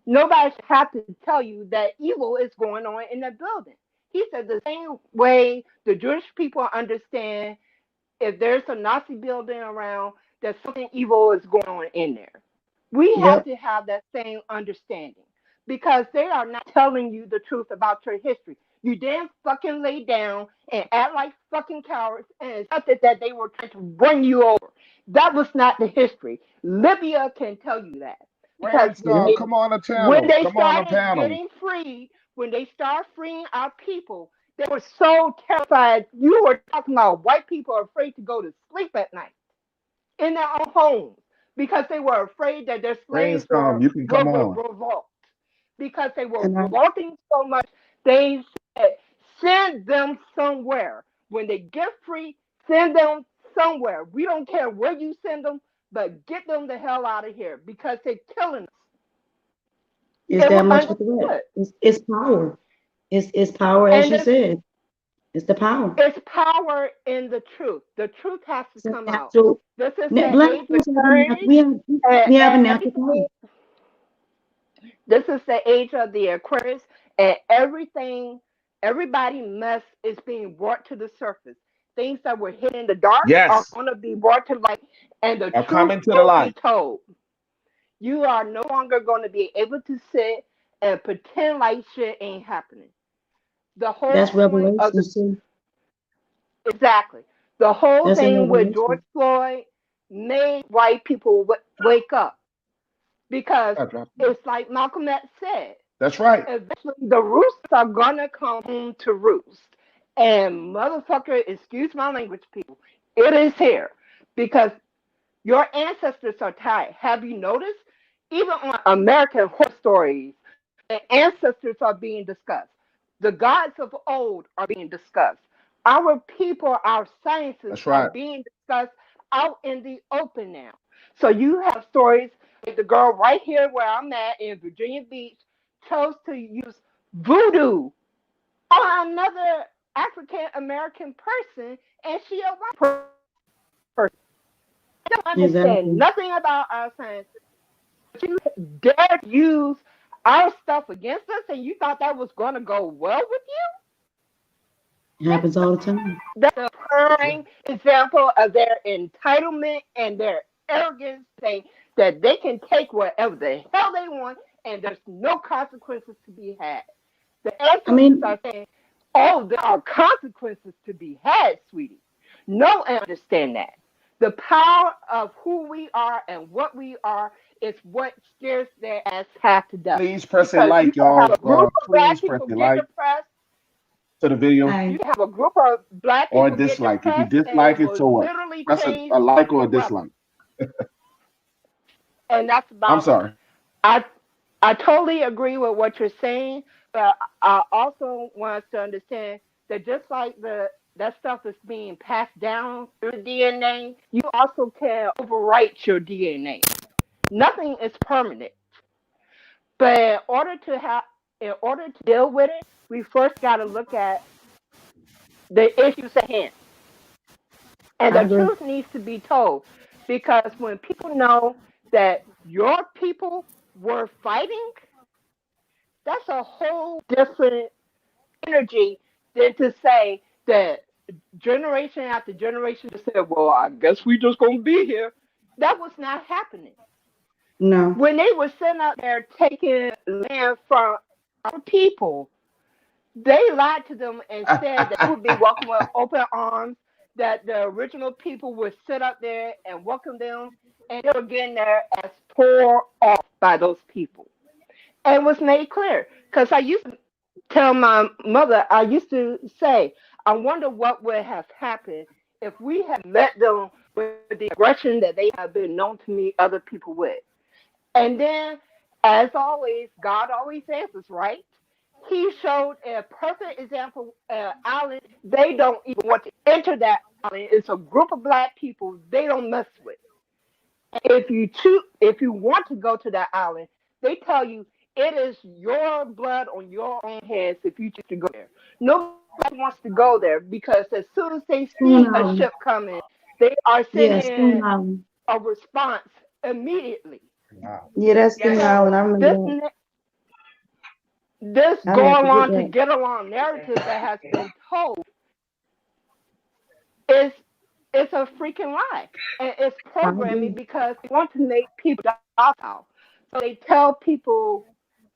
Nobody should have to tell you that evil is going on in that building. He said the same way the Jewish people understand if there's a Nazi building around, that something evil is going on in there. We have Yep. to have that same understanding because they are not telling you the truth about your history. You damn fucking lay down and act like fucking cowards and accepted that they were trying to run you over. That was not the history. Libya can tell you that because Rand Star, Yep. come on the when channel. they Come on the started panel. getting freed, when they started freeing our people, they were so terrified. You were talking about white people are afraid to go to sleep at night in their own homes because they were afraid that their slaves Rainstorm, you can come will on. revolt. Because they were And I, revolting so much, they said, send them somewhere. When they get free, send them somewhere. We don't care where you send them, but get them the hell out of here because they're killing us. it's It was that much of a threat. understood. It's power. It's power, as And you said. It's the power. it's power in the truth. The truth has to It's a come out. natural. This is the Black age of folks have a natural. courage, and We have a natural power. everything. This is the age of the Aquarius, and everything, everybody mess is being brought to the surface. Things that were hidden in the dark are Yes. going to be brought to light, and the Are truth coming to the will be light. told. You are no longer going to be able to sit and pretend like shit ain't happening. The whole That's point of the revelation too. exactly the whole That's in thing with George Revelation. Floyd made white people wake up because I dropped it. it's like Malcolm X said. That's right. Eventually the roosters are gonna come home to roost. And motherfucker, excuse my language, people, it is here because your ancestors are tired. Have you noticed? Even on American horror stories, the ancestors are being discussed. The gods of old are being discussed. Our people, our sciences That's are right. being discussed out in the open now. So you have stories like the girl right here where I'm at in Virginia Beach chose to use voodoo on another African American person, and she a white person. I don't understand Exactly. nothing about our science. You dare use our stuff against us, and you thought that was going to go well with It you? happens all the time. That's a That's right. prime example of their entitlement and their arrogance, saying that they can take whatever the hell they want, and there's no consequences to be had. The I ancestors mean, are saying, "Oh, there are consequences to be had, sweetie." No, I understand that. The power of who we are and what we are is what scares their ass half to death. Please press a Because you like, can have y'all. a group of Please black press people a get like depressed. to the video You I can have a group of black or a people get dislike. If you depressed, and it dislike it, will so what? literally Press change a like or the a weather. dislike. And that's I'm about it. sorry. I I totally agree with what you're saying, but I also want us to understand that just like the that stuff is being passed down through DNA, you also can overwrite your DNA. Nothing is permanent, but in order to deal with it, we first got to look at the issues at hand, and I the agree. truth needs to be told because when people know that your people were fighting, that's a whole different energy than to say that generation after generation just said, well, I guess we just gonna be here. That was not happening. No. When they were sitting out there taking land from our people, they lied to them and said that they would be welcomed with open arms, that the original people would sit up there and welcome them, and they were getting there as poor off by those people. And it was made clear. Because I used to tell my mother, I used to say, I wonder what would have happened if we had met them with the aggression that they have been known to meet other people with. And then, as always, God always answers, right? He showed a perfect example. Island, they don't even want to enter that island. It's a group of black people they don't mess with. If you want to go to that island, they tell you it is your blood on your own hands if you choose to go there. Nobody wants to go there because as soon as they Spoon see a Island. ship coming, they are Yeah, sending Spoon Island. a response immediately. Wow. Yeah, that's Spoon So Island. I remember this that. this I go never forget along to that. get along narrative that has been told is it's a freaking lie. And it's I programming agree. because they want to make people docile. So they tell people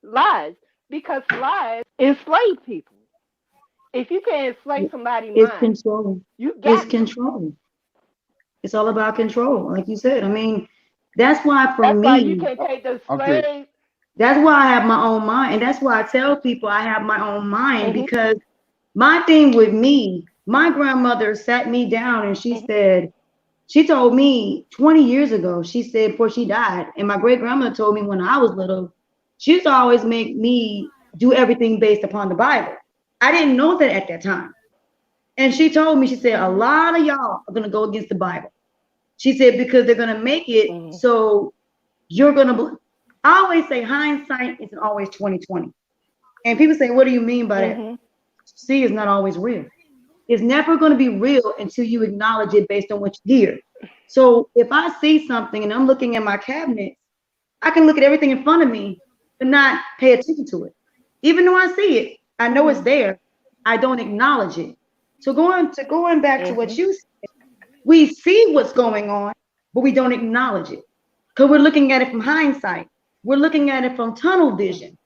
lies because lies enslave people. If you can enslave somebody's It's mind, control. you It's got them. control. It's all about control, like you said. I mean, that's why for That's why you me, can take the Okay. slave. that's why I have my own mind. And that's why I tell people I have my own mind Hmm. because my thing with me, my grandmother sat me down and she Hmm. said, she told me 20 years ago, she said before she died, and my great grandmother told me when I was little, she used to always make me do everything based upon the Bible. I didn't know that at that time. And she told me, she said, a Hmm. lot of y'all are going to go against the Bible. She said, because they're going to make it Hmm. so you're going to, I always say hindsight isn't always 2020. And people say, what do you mean by that? Hmm. See, is not always real. It's never going to be real until you acknowledge it based on what you hear. So if I see something and I'm looking at my cabinet, I can look at everything in front of me but not pay attention to it. Even though I see it, I know it's Hmm. there. I don't acknowledge it. So going back to what Hmm. you said, we see what's going on, but we don't acknowledge it because we're looking at it from hindsight. We're looking at it from tunnel vision.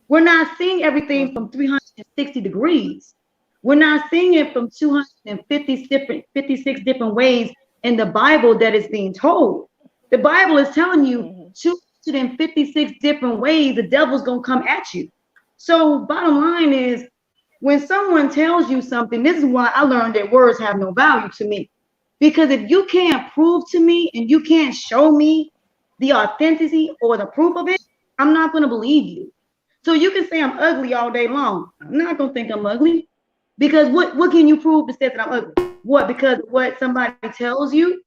We're not seeing everything Hmm. from 360 degrees. We're not seeing it from 250 different 56 different ways in the Bible that is being told. The Bible is telling you Hmm. 256 different ways the devil's going to come at you. So bottom line is when someone tells you something, this is why I learned that words have no value to me. Because if you can't prove to me and you can't show me the authenticity or the proof of it, I'm not going to believe you. So you can say I'm ugly all day long. I'm not going to think I'm ugly. Because what can you prove to say that I'm ugly? What? Because of what somebody tells you?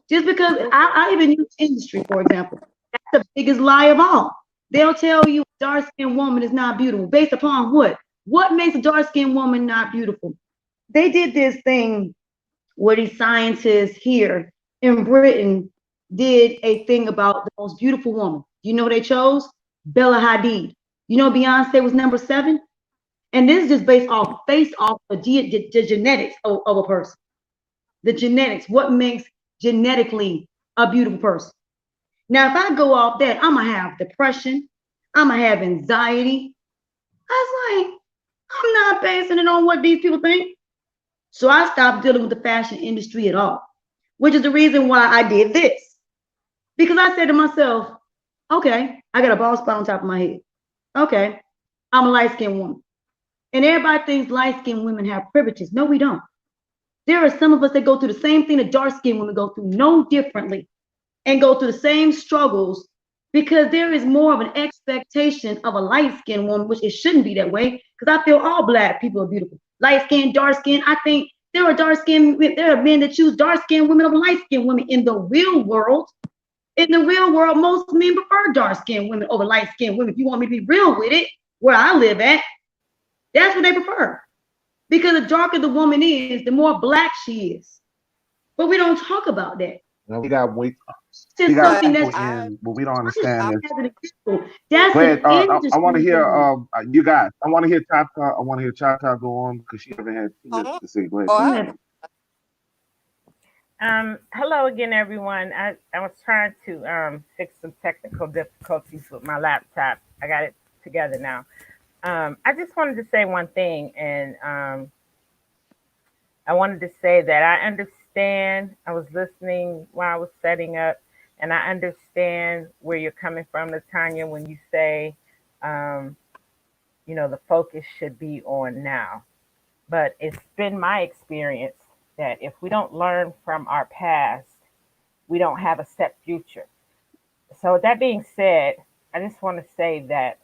Just because I even use industry, for example. That's the biggest lie of all. They'll tell you a dark skinned woman is not beautiful. Based upon what? What makes a dark skinned woman not beautiful? They did this thing where these scientists here in Britain did a thing about the most beautiful woman. You know what they chose? Bella Hadid. You know Beyonce was number 7? And this is just based off the genetics of a person. The genetics, what makes genetically a beautiful person. Now, if I go off that, I'm gonna have depression, I'm gonna have anxiety. I was like, I'm not basing it on what these people think. So I stopped dealing with the fashion industry at all, which is the reason why I did this. Because I said to myself, okay, I got a bald spot on top of my head. Okay, I'm a light skinned woman. And everybody thinks light skinned women have privileges. No, we don't. There are some of us that go through the same thing that dark skinned women go through, no differently, and go through the same struggles because there is more of an expectation of a light skinned woman, which it shouldn't be that way. Because I feel all black people are beautiful. Light skin, dark skin. I think there are men that choose dark skinned women over light skinned women in the real world. In the real world, most men prefer dark skinned women over light skinned women. If you want me to be real with it, where I live at, that's what they prefer. Because the darker the woman is, the more black she is. But we don't talk about that. Now It's just we got something But that's people just, I, in. What we don't I'm just understand is. using as an example. That's Go ahead. an I want to industry hear thing. you guys. I want to hear Tata. I want to hear Tata go on because she haven't had too much to say. Go ahead, Go Tata. ahead. Hello again, everyone. I was trying to fix some technical difficulties with my laptop. I got it together now. I just wanted to say one thing, and I wanted to say that I understand. I was listening while I was setting up, and I understand where you're coming from, Latanya, when you say, um, the focus should be on now. But it's been my experience that if we don't learn from our past, we don't have a set future. So, with that being said, I just want to say that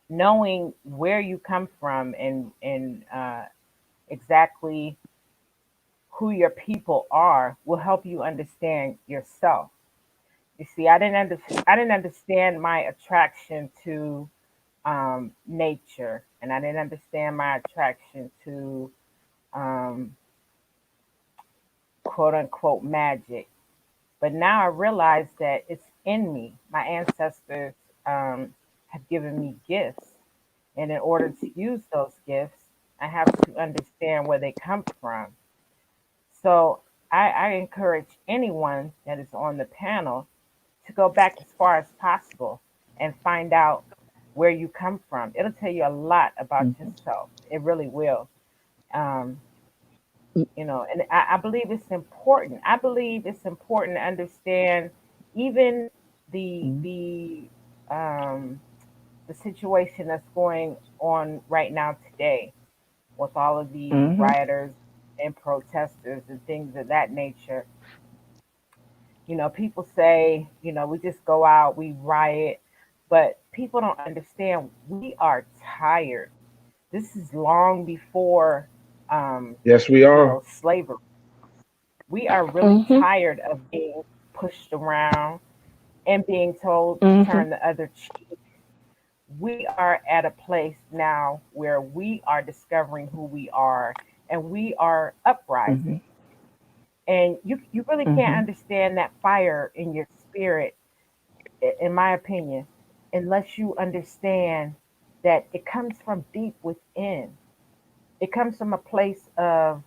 knowing where you come from and exactly who your people are will help you understand yourself. You see, I didn't understand my attraction to nature, and I didn't understand my attraction to um, quote unquote magic. But now I realize that it's in me. My ancestors have given me gifts, and in order to use those gifts, I have to understand where they come from. So I encourage anyone that is on the panel to go back as far as possible and find out where you come from. It'll tell you a lot about yourself. It really will. Um, and I believe it's important. I believe it's important to understand even the the um, the situation that's going on right now today with all of these rioters and protesters and things of that nature. People say, we just go out, we riot, but people don't understand we are tired. This is long before, Yes, we are. slavery. We are really tired of being pushed around and being told to turn the other cheek. We are at a place now where we are discovering who we are and we are uprising. And you really can't understand that fire in your spirit, in my opinion, unless you understand that it comes from deep within. It comes from a place of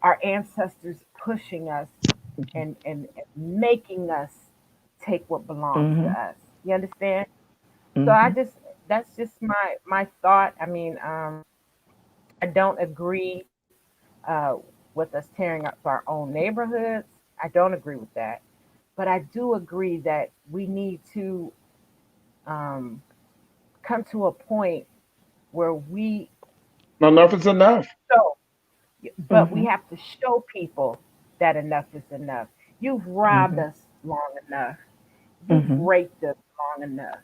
our ancestors pushing us and making us take what belongs to us. You understand? So that's just my thought. I mean, I don't agree with us tearing up our own neighborhoods. I don't agree with that. But I do agree that we need to um, come to a point where we Enough is enough. show, but we have to show people that enough is enough. You've robbed us long enough. You've raped us long enough.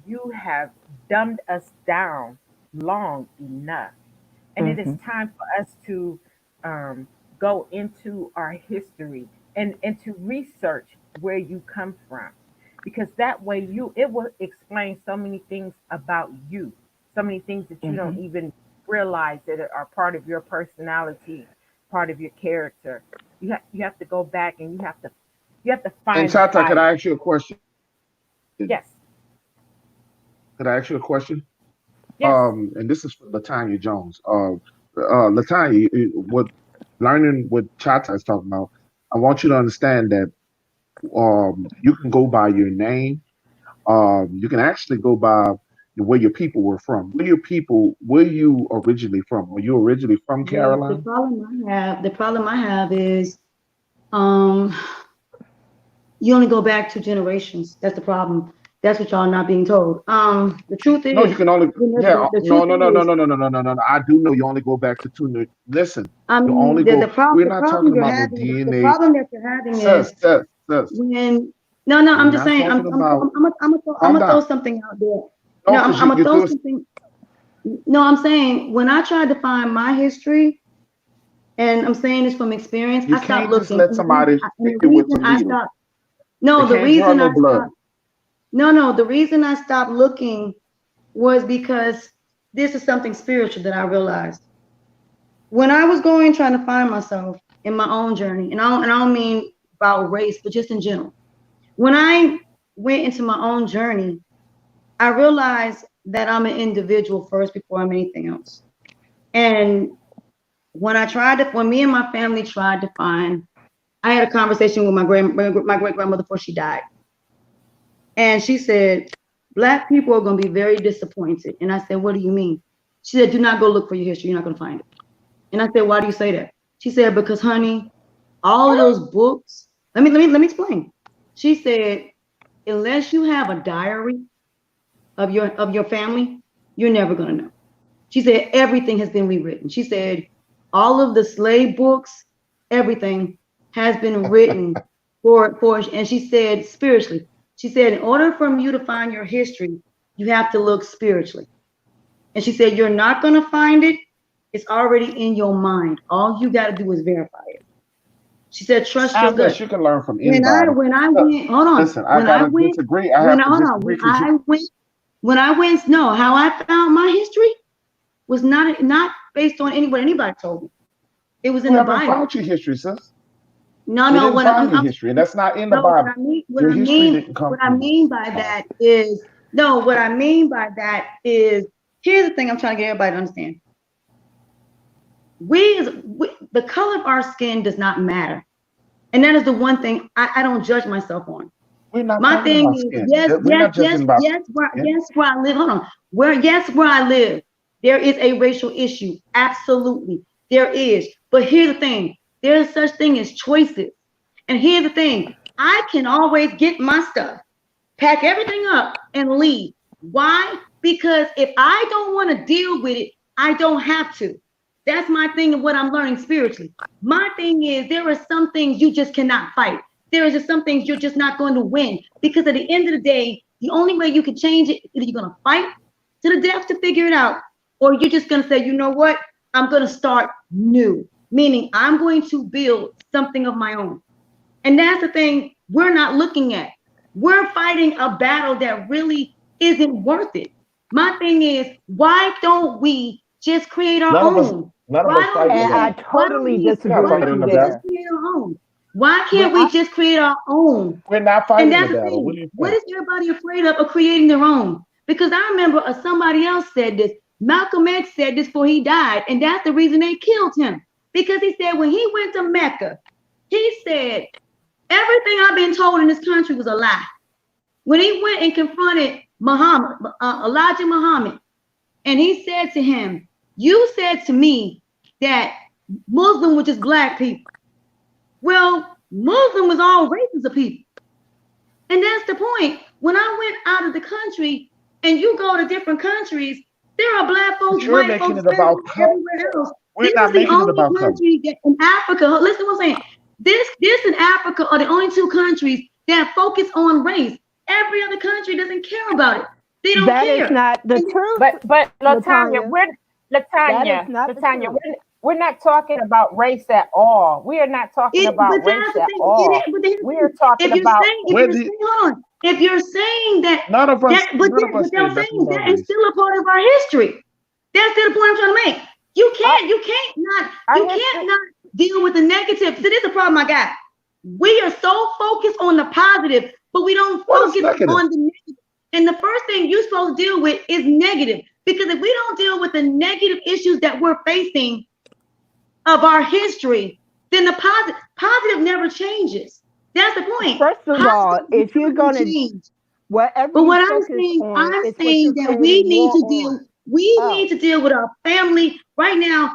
You have dumbed us down long enough. And it is time for us to um, go into our history and to research where you come from. Because that way it will explain so many things about you, so many things that you don't even realize that are part of your personality, part of your character. You have to go back and you have to And find the Tata, could I fire. ask you a question? Yes, Could I ask you a question? yes, And this is for Latanya Jones. Latanya, what learning what Chata is talking about, I want you to understand that you can go by your name. You can actually go by where your people were from. Where you originally from? Were you originally from The Carolina? problem I have is um you only go back 2 generations. That's the problem. That's what y'all not being told. The truth No, you is, can only. Yeah, the no, truth no, no, no, is, no, no, no, no, no, no. I do know you only go back to two. Listen, I you mean, only go. We're the not problem talking you're about no having, the DNA. problem that you're having Sis, is sis, sis. when, no, We're I'm just not saying, talking about. I'm Calm gonna throw down. something out there. No, No, because I'm gonna you throw threw. something. No, I'm saying when I tried to find my history, and I'm saying this from experience, You I stopped can't just looking, let somebody and feed the you with reason some I needles. stopped, They no, the can't draw reason no I blood. stopped, no, the reason I stopped looking was because this is something spiritual that I realized when I was going trying to find myself in my own journey, and I don't mean about race, but just in general. When I went into my own journey, I realized that I'm an individual first before I'm anything else. And when me and my family tried to find, I had a conversation with my great grandmother before she died, and she said, "Black people are going to be very disappointed." And I said, "What do you mean?" She said, "Do not go look for your history. You're not going to find it." And I said, "Why do you say that?" She said, "Because, honey, all of those books." Let me explain. She said, "Unless you have a diary of your family, you're never gonna know." She said, "Everything has been rewritten." She said, "All of the slave books, everything has been written and she said spiritually. She said, in order for you to find your history, You have to look spiritually. And she said, you're not going to find it. It's already in your mind. All you got to do is verify it. She said, trust your Atlas, gut. you can learn from When I anybody. when I Look, went, hold on. listen, I When I gotta went, disagree. I when have I to hold on, disagree because you when I went, no, how I found my history was not based on what anybody told me. It was in the haven't Bible. found your history, sis. No, You no. didn't What find your history, and that's not in the no, Bible. Your history didn't come what I from mean by God. that is no. What I mean by that is here's the thing. I'm trying to get everybody to understand. The color of our skin does not matter, and that is the one thing I don't judge myself on. We're not My talking thing about is, skin. yes, We're yes, not yes, judging about yes, skin. yes, where I live. Hold on. Where I live, there is a racial issue. Absolutely. There is. But here's the thing. There is such thing as choices. And here's the thing. I can always get my stuff, pack everything up, and leave. Why? Because if I don't want to deal with it, I don't have to. That's my thing and what I'm learning spiritually. My thing is there are some things you just cannot fight. There is just some things you're just not going to win. Because at the end of the day, the only way you can change it is you're going to fight to the death to figure it out, or you're just going to say, you know what? I'm going to start new, meaning I'm going to build something of my own. And that's the thing we're not looking at. We're fighting a battle that really isn't worth it. My thing is, why don't we just create our own? None of Why us don't fighting the And I battle. we? Why don't totally we? We're not disagree Why with fighting don't you the we battle. just there. create our own? Why When can't I we just create our own? We're not And fighting the that's the battle. What thing. do you What think? is everybody afraid of creating their own? Because I remember somebody else said this. Malcolm X said this before he died, and that's the reason they killed him. Because he said when he went to Mecca, he said everything I've been told in this country was a lie. When he went and confronted Muhammad, Elijah Muhammad, and he said to him, "You said to me that Muslim were just black people. Well, Muslim was all races of people." And that's the point. When I went out of the country and you go to different countries, there are black But folks, you're white making folks, it about color. everywhere else. We're This is not the making it only about color. country that in Africa, listen to what I'm saying. This and Africa are the only two countries that focus on race. Every other country doesn't care about it. They don't That is care. not the And truth, But Latanya, Latanya. we're That is Latanya, not the Latanya, truth. we're not talking about race at all. We are not talking but about race that's the at thing. all. But here's the We are thing. talking about Where do Hold on. If you're saying that none of us say they're nothing saying about that is race. still a part of our history. That's still the point I'm trying to make. You our, you our can't history. not deal with the negative. So this is the problem I got. We are so focused on the positive, but we don't What is focus negative? on the negative. And the first thing you're supposed to deal with is negative. Because if we don't deal with the negative issues that we're facing of our history, then the positive never changes. That's the point. First of all, Positive is if you're never going going to to, change. whatever But you what focus on I'm is what saying you're that we creating need more to on. with our family right now.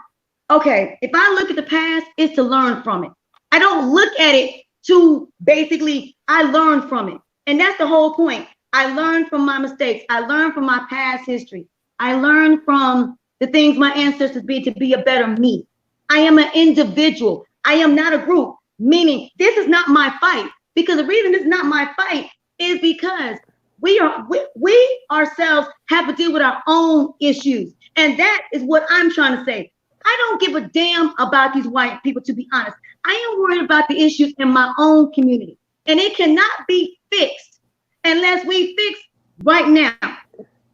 Okay, if I look at the past, it's to learn from it. I don't look at it to basically, I learned from it. And that's the whole point. I learned from my mistakes. I learned from my past history. I learned from the things my ancestors did to be a better me. I am an individual. I am not a group, meaning this is not my fight. Because the reason it's not my fight is because we ourselves have to deal with our own issues. And that is what I'm trying to say. I don't give a damn about these white people, to be honest. I am worried about the issues in my own community. And it cannot be fixed unless we fix right now.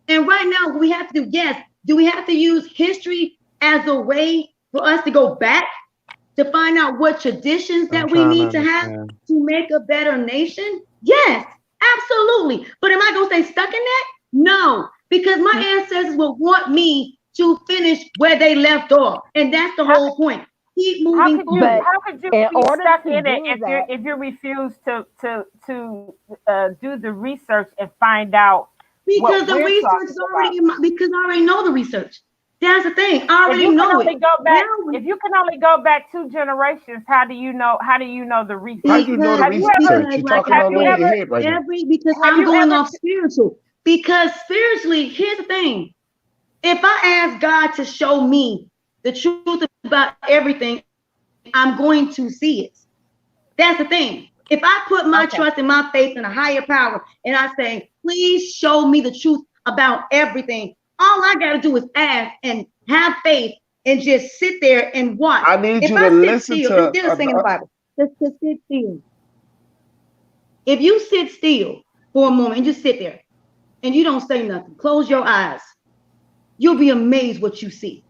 And right now, what we have to do, yes, do we have to use history as a way for us to go back to find out what traditions I'm that we trying to need to have understand. to make a better nation? Yes, absolutely. But am I going to stay stuck in that? No, because my ancestors will want me to finish where they left off. And that's the How whole point. Keep how moving could you forward. But how could you in be order stuck to in it do that, if you refuse to do the research and find out Because what the we're research talking is about? already because I already know the research. That's the thing. I If already you can know it. only go Now, back if you can only go back 2 generations, how do you know the How research? you know the because Have you ever research? because You're like talking I have all you over said, your ever head right now. because have I'm you going ever off spiritual. Because spiritually, here's the thing. If I ask God to show me the truth about everything, I'm going to see it. That's the thing. If I put my okay. trust and my faith in a higher power and I say, please show me the truth about everything. All I got to do is ask and have faith and just sit there and watch. I need If you to I sit listen still, to. there's a saying in the Bible. Just sit still. If you sit still for a moment and just sit there and you don't say nothing, close your eyes, you'll be amazed what you see.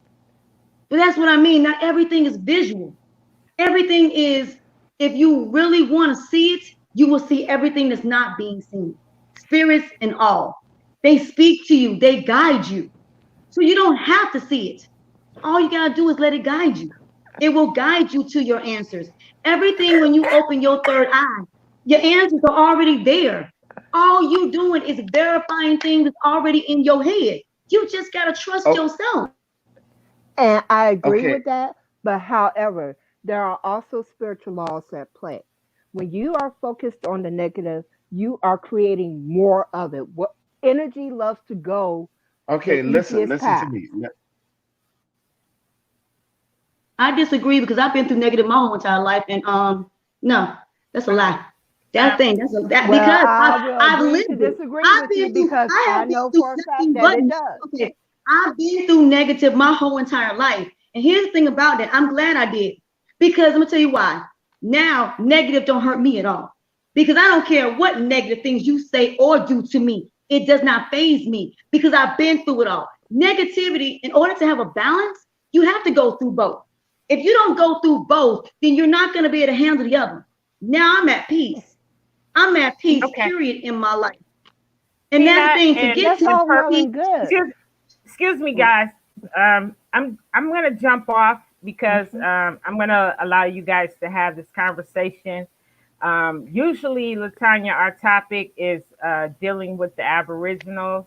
But that's what I mean. Not everything is visual. Everything is, if you really want to see it, you will see everything that's not being seen. Spirits and all. They speak to you, they guide you. So you don't have to see it. All you got to do is let it guide you. It will guide you to your answers. Everything when you open your third eye, your answers are already there. All you doing is verifying things that's already in your head. You just got to trust Oh, yourself. And I agree okay. with that. But however, there are also spiritual laws at play. When you are focused on the negative, you are creating more of it. What energy loves to go the Okay. Listen. easiest Listen to path. me. I disagree because I've been through negative my whole entire life, and no, that's a lie. That Um, thing, that's a that Well, because I will I've agree to lived it. disagree with you because I I have been know through for a fact nothing that but it does. okay. I've been through negative my whole entire life, and here's the thing about that. I'm glad I did because I'm gonna tell you why. Now, negative don't hurt me at all because I don't care what negative things you say or do to me. It does not phase me because I've been through it all. Negativity, in order to have a balance, you have to go through both. If you don't go through both, then you're not going to be able to handle the other. Now I'm at peace. I'm at peace, okay, period, in my life. And that's the Tina thing to and get That's to and all that per, well peace. and good. excuse, excuse me, guys. I'm gonna jump off because Hmm. I'm gonna allow you guys to have this conversation. Usually, Latanya, our topic is dealing with the Aboriginals,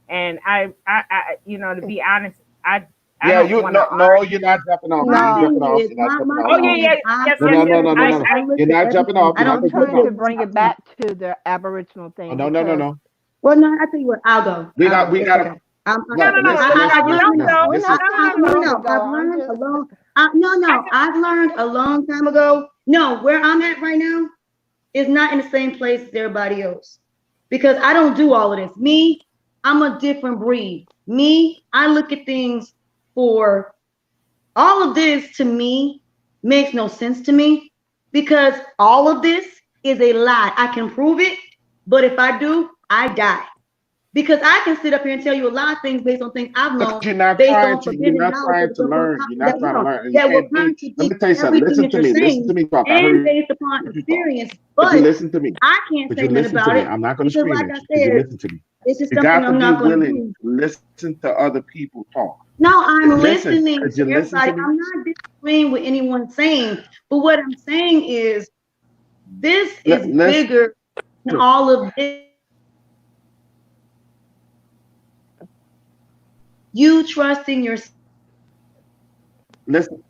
and to be honest, I Yeah. don't You want to no no. You're argue. not jumping off. You're My not No, thing jumping off. is, You're not my, jumping my off. Oh thing yeah, No. is, yeah, I've yes, No. yes, No. No. yes. learned, No. No. No. I You're look at not jumping everything. off. I You're not I'm don't jumping look trying off. at to bring it nothing. back to the Aboriginal Oh, thing no. No. No. because No. Well, no, I tell you what, I'll go. We I'll got. go. We It's got to. okay. No, no, no, I've Latanya, learned don't enough. go. we're This is. not No, no, telling No, you no. to no, go. I've I'm learned a just long. No, I no, I've learned a long time ago. No, where I'm at right now is not in the same place as everybody else because I don't do all of this. Me, I'm a different breed. Me, I look at things for all of this to me makes no sense to me because all of this is a lie. I can prove it, but if I do, I die. Because I can sit up here and tell you a lot of things based on things I've Because known, you're not based trying on to. You're forbidden not knowledge trying to learn. You're not that, trying to learn, and you that will can't be. Let contradict me tell you something. everything Listen that to you're me. Listen saying to me talk. I and heard based upon you talk. experience. Could you But listen to me? I can't Could say you nothing listen to about me? it I'm not going to because, scream like at I you. Could you said, listen to me? it's just You something got to I'm be not going to willing do. to listen to other people talk. No, I'm Listen. listening Could to you listen everybody. to me? I'm not disagreeing with anyone saying, but what I'm saying is this is Listen. bigger than all of this. You trusting yourself Listen.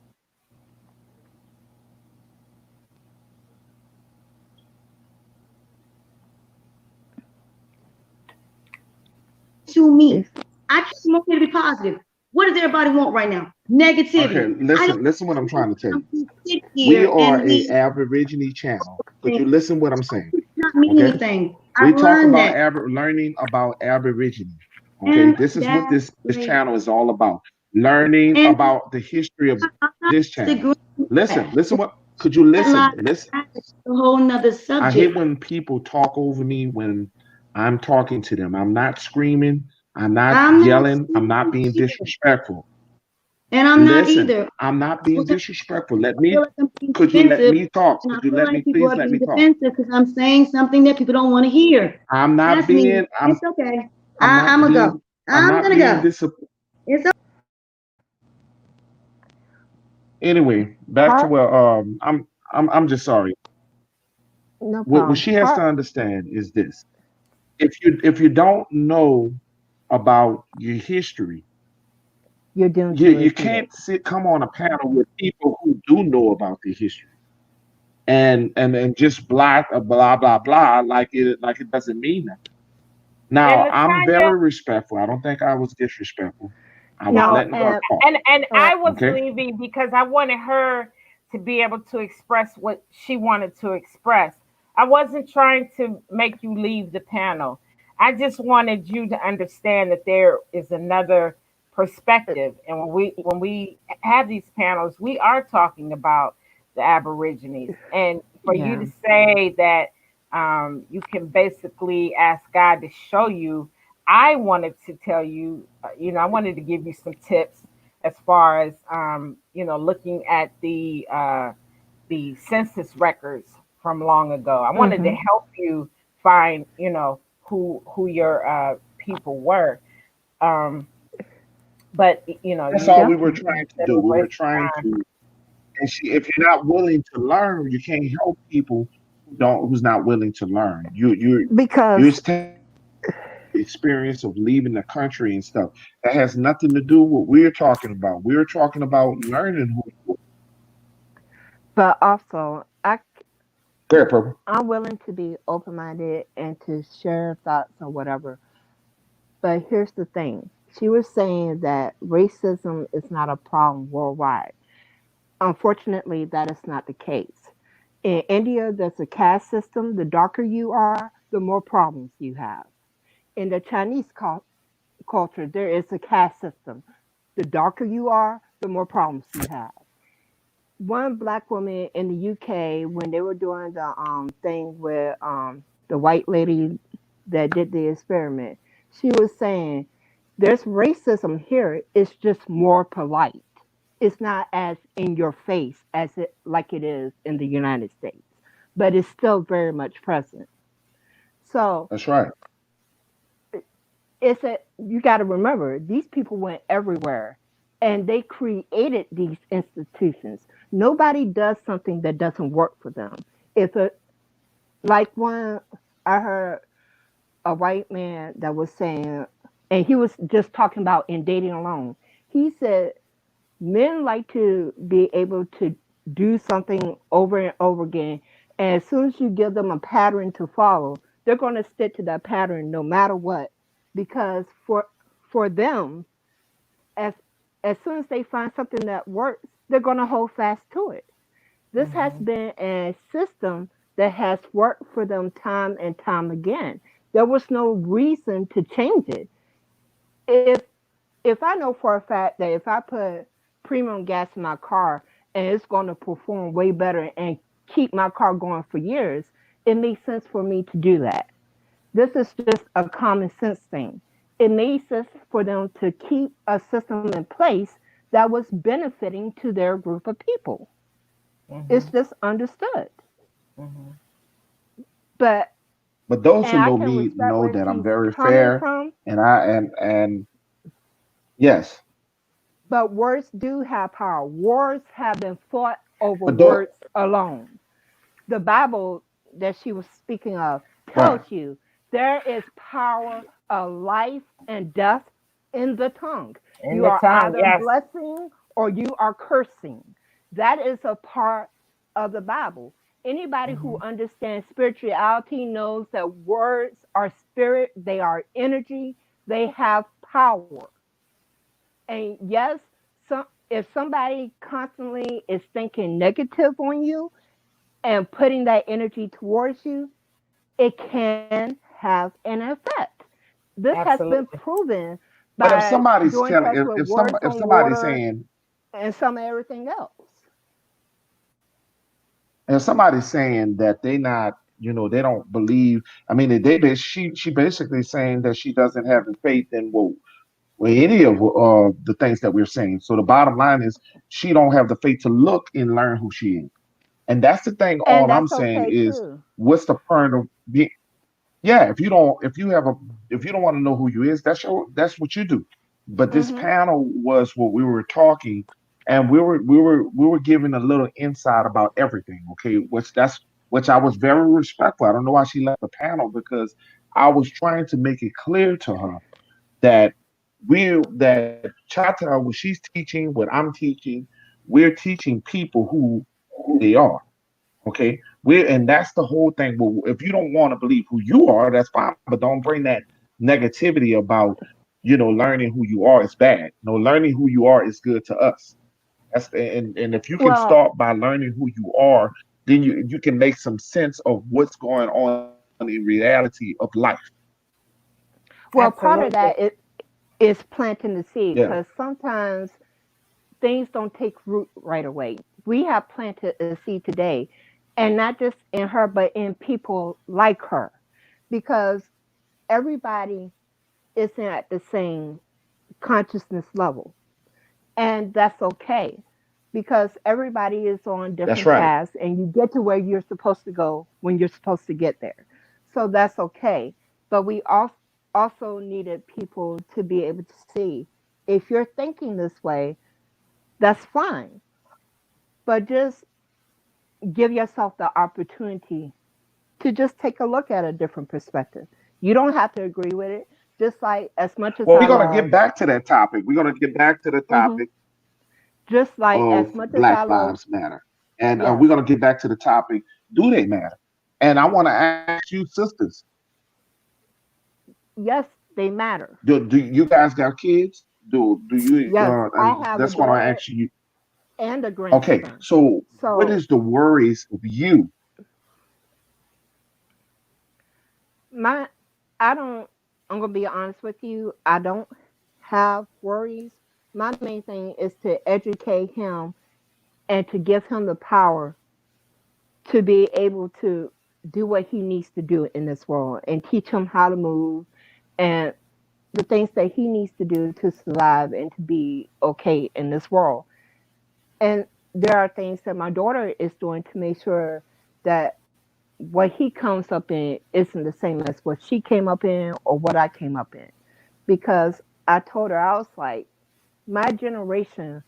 to me. it's I just want you to be positive. What does everybody want right now? Okay. Negativity. I don't Listen. What I'm trying to tell you. want to sit We here are and a be Aborigine channel. Could saying you listen what I'm saying? it's not mean Okay. anything. We I've talk learned about that. learning about Aborigine. Okay, And this is what that's this great. channel is all about. Learning And about the history of I'm not this channel. disagreeing with Listen, that. listen. What could you That listen? lie, Listen. that's a whole nother I hate subject. when people talk over me when I'm talking to them. I'm not screaming. I'm not I'm not yelling. I'm not speaking being either. disrespectful. And I'm not Listen, either. I'm not being disrespectful. Let I feel me. like I'm being Could you let defensive, me talk? and I Could you feel let like me people please are let me being talk? defensive because I'm saying something that people don't want to hear. I'm not That's me. being. It's okay. I'm I'm not gonna being. go. I'm I'm not gonna being go. disappointed. It's Anyway, back to part. where I'm just sorry. No What problem. she has to Part. understand is this: if you don't know about your history, You're doomed to you repeat can't it. come on a panel with people who do know about their history and just blah blah blah like it doesn't mean nothing. And Now I'm Latanya, very respectful. I don't think I was disrespectful. I was No, no, letting her and talk. and uh, I was Okay. leaving because I wanted her to be able to express what she wanted to express. I wasn't trying to make you leave the panel. I just wanted you to understand that there is another perspective, and when we have these panels, we are talking about the Aborigines, and for you Yeah. to say that you can basically ask God to show you, I wanted to tell you, I wanted to give you some tips as far as looking at the census records from long ago. I wanted to Mhm. help you find, who your people were. Um, but That's you all we you were Definitely. trying to said it do. was We were wasting trying time. to, and if you're not willing to learn, you can't help people who's not willing to learn. You're Because telling them about your experience of leaving the country and stuff. That has nothing to do with what we're talking about. We're talking about learning who you but also are. There, purple. I'm willing to be open minded and to share thoughts or whatever. But here's the thing. She was saying that racism is not a problem worldwide. Unfortunately, that is not the case. In India, there's a caste system. The darker you are, the more problems you have. In the Chinese culture, there is a caste system. The darker you are, the more problems you have. One black woman in the UK, when they were doing the thing with the white lady that did the experiment, she was saying there's racism here. It's just more polite. It's not as in your face as it like it is in the United States, but it's still very much present. So That's right. it's a you got to remember these people went everywhere and they created these institutions. Nobody does something that doesn't work for them. If a like one I heard a white man that was saying, and he was just talking about in dating alone. He said men like to be able to do something over and over again, and as soon as you give them a pattern to follow, they're going to stick to that pattern no matter what, because for them, as as soon as they find something that works, they're going to hold fast to it. This has Hmm. been a system that has worked for them time and time again. There was no reason to change it. If I know for a fact that if I put premium gas in my car and it's going to perform way better and keep my car going for years, it makes sense for me to do that. This is just a common sense thing. It made sense for them to keep a system in place that was benefiting to their group of people. It's Hmm. just understood. Hmm. But But those and who I know can me respect know where that I'm she's very coming fair, from, and yes, but words do have power. Wars have been fought over but don't words alone. The Bible that she was speaking of right. tells you there is power of life and death in the tongue. In You the are tongue, either yes. blessing or you are cursing. That is a part of the Bible. Anybody who Hmm. understands spirituality knows that words are spirit, they are energy, they have power. And yes, if somebody constantly is thinking negative on you, and putting that energy towards you, it can have an effect. This has been Absolutely. proven But if by somebody's doing telling, tests with words if on somebody's water saying, and some everything else. if somebody's saying that they not, they don't believe. I mean, she basically saying that she doesn't have the faith in well, any of the things that we're saying. So the bottom line is she don't have the faith to look and learn who she is. And that's the thing. And All I'm that's saying okay is, too. what's the point of being? Yeah, if you don't want to know who you is, that's what you do. But this Hmm. panel was what we were talking, and we were giving a little insight about everything. Okay, which I was very respectful. I don't know why she left the panel because I was trying to make it clear to her that that Chata, what she's teaching, what I'm teaching, we're teaching people who they are. Okay, and that's the whole thing. Well, if you don't want to believe who you are, that's fine, but don't bring that negativity about learning who you are is bad. No, learning who you are is good to us. And if you can Well, start by learning who you are, then you can make some sense of what's going on in reality of life. Well, part of Absolutely. that is planting the seed Yeah, because sometimes things don't take root right away. We have planted a seed today, and not just in her, but in people like her, because everybody isn't at the same consciousness level. And that's okay because everybody is on that's different right. paths and you get to where you're supposed to go when you're supposed to get there. So that's okay. But we also needed people to be able to see if you're thinking this way, that's fine. But just give yourself the opportunity to just take a look at a different perspective. You don't have to agree with it. Just like as much as Well, we're I gonna get love, back to that topic. We're gonna get back to the mhm, topic just like as of much as I Black love, Lives Matter, and yes, we're gonna get back to the topic. Do they matter? And I want to ask you, sisters, yes, they matter. do you guys got kids? Do you? Yes, I And have a that's what I daughter ask you. and a Okay, grandson. so what So is the worries of you? my I don't I'm gonna be honest with you, I don't have worries. My main thing is to educate him and to give him the power to be able to do what he needs to do in this world and teach him how to move and the things that he needs to do to survive and to be okay in this world. And there are things that my daughter is doing to make sure that what he comes up in isn't the same as what she came up in or what I came up in. Because I told her, I was like, my generation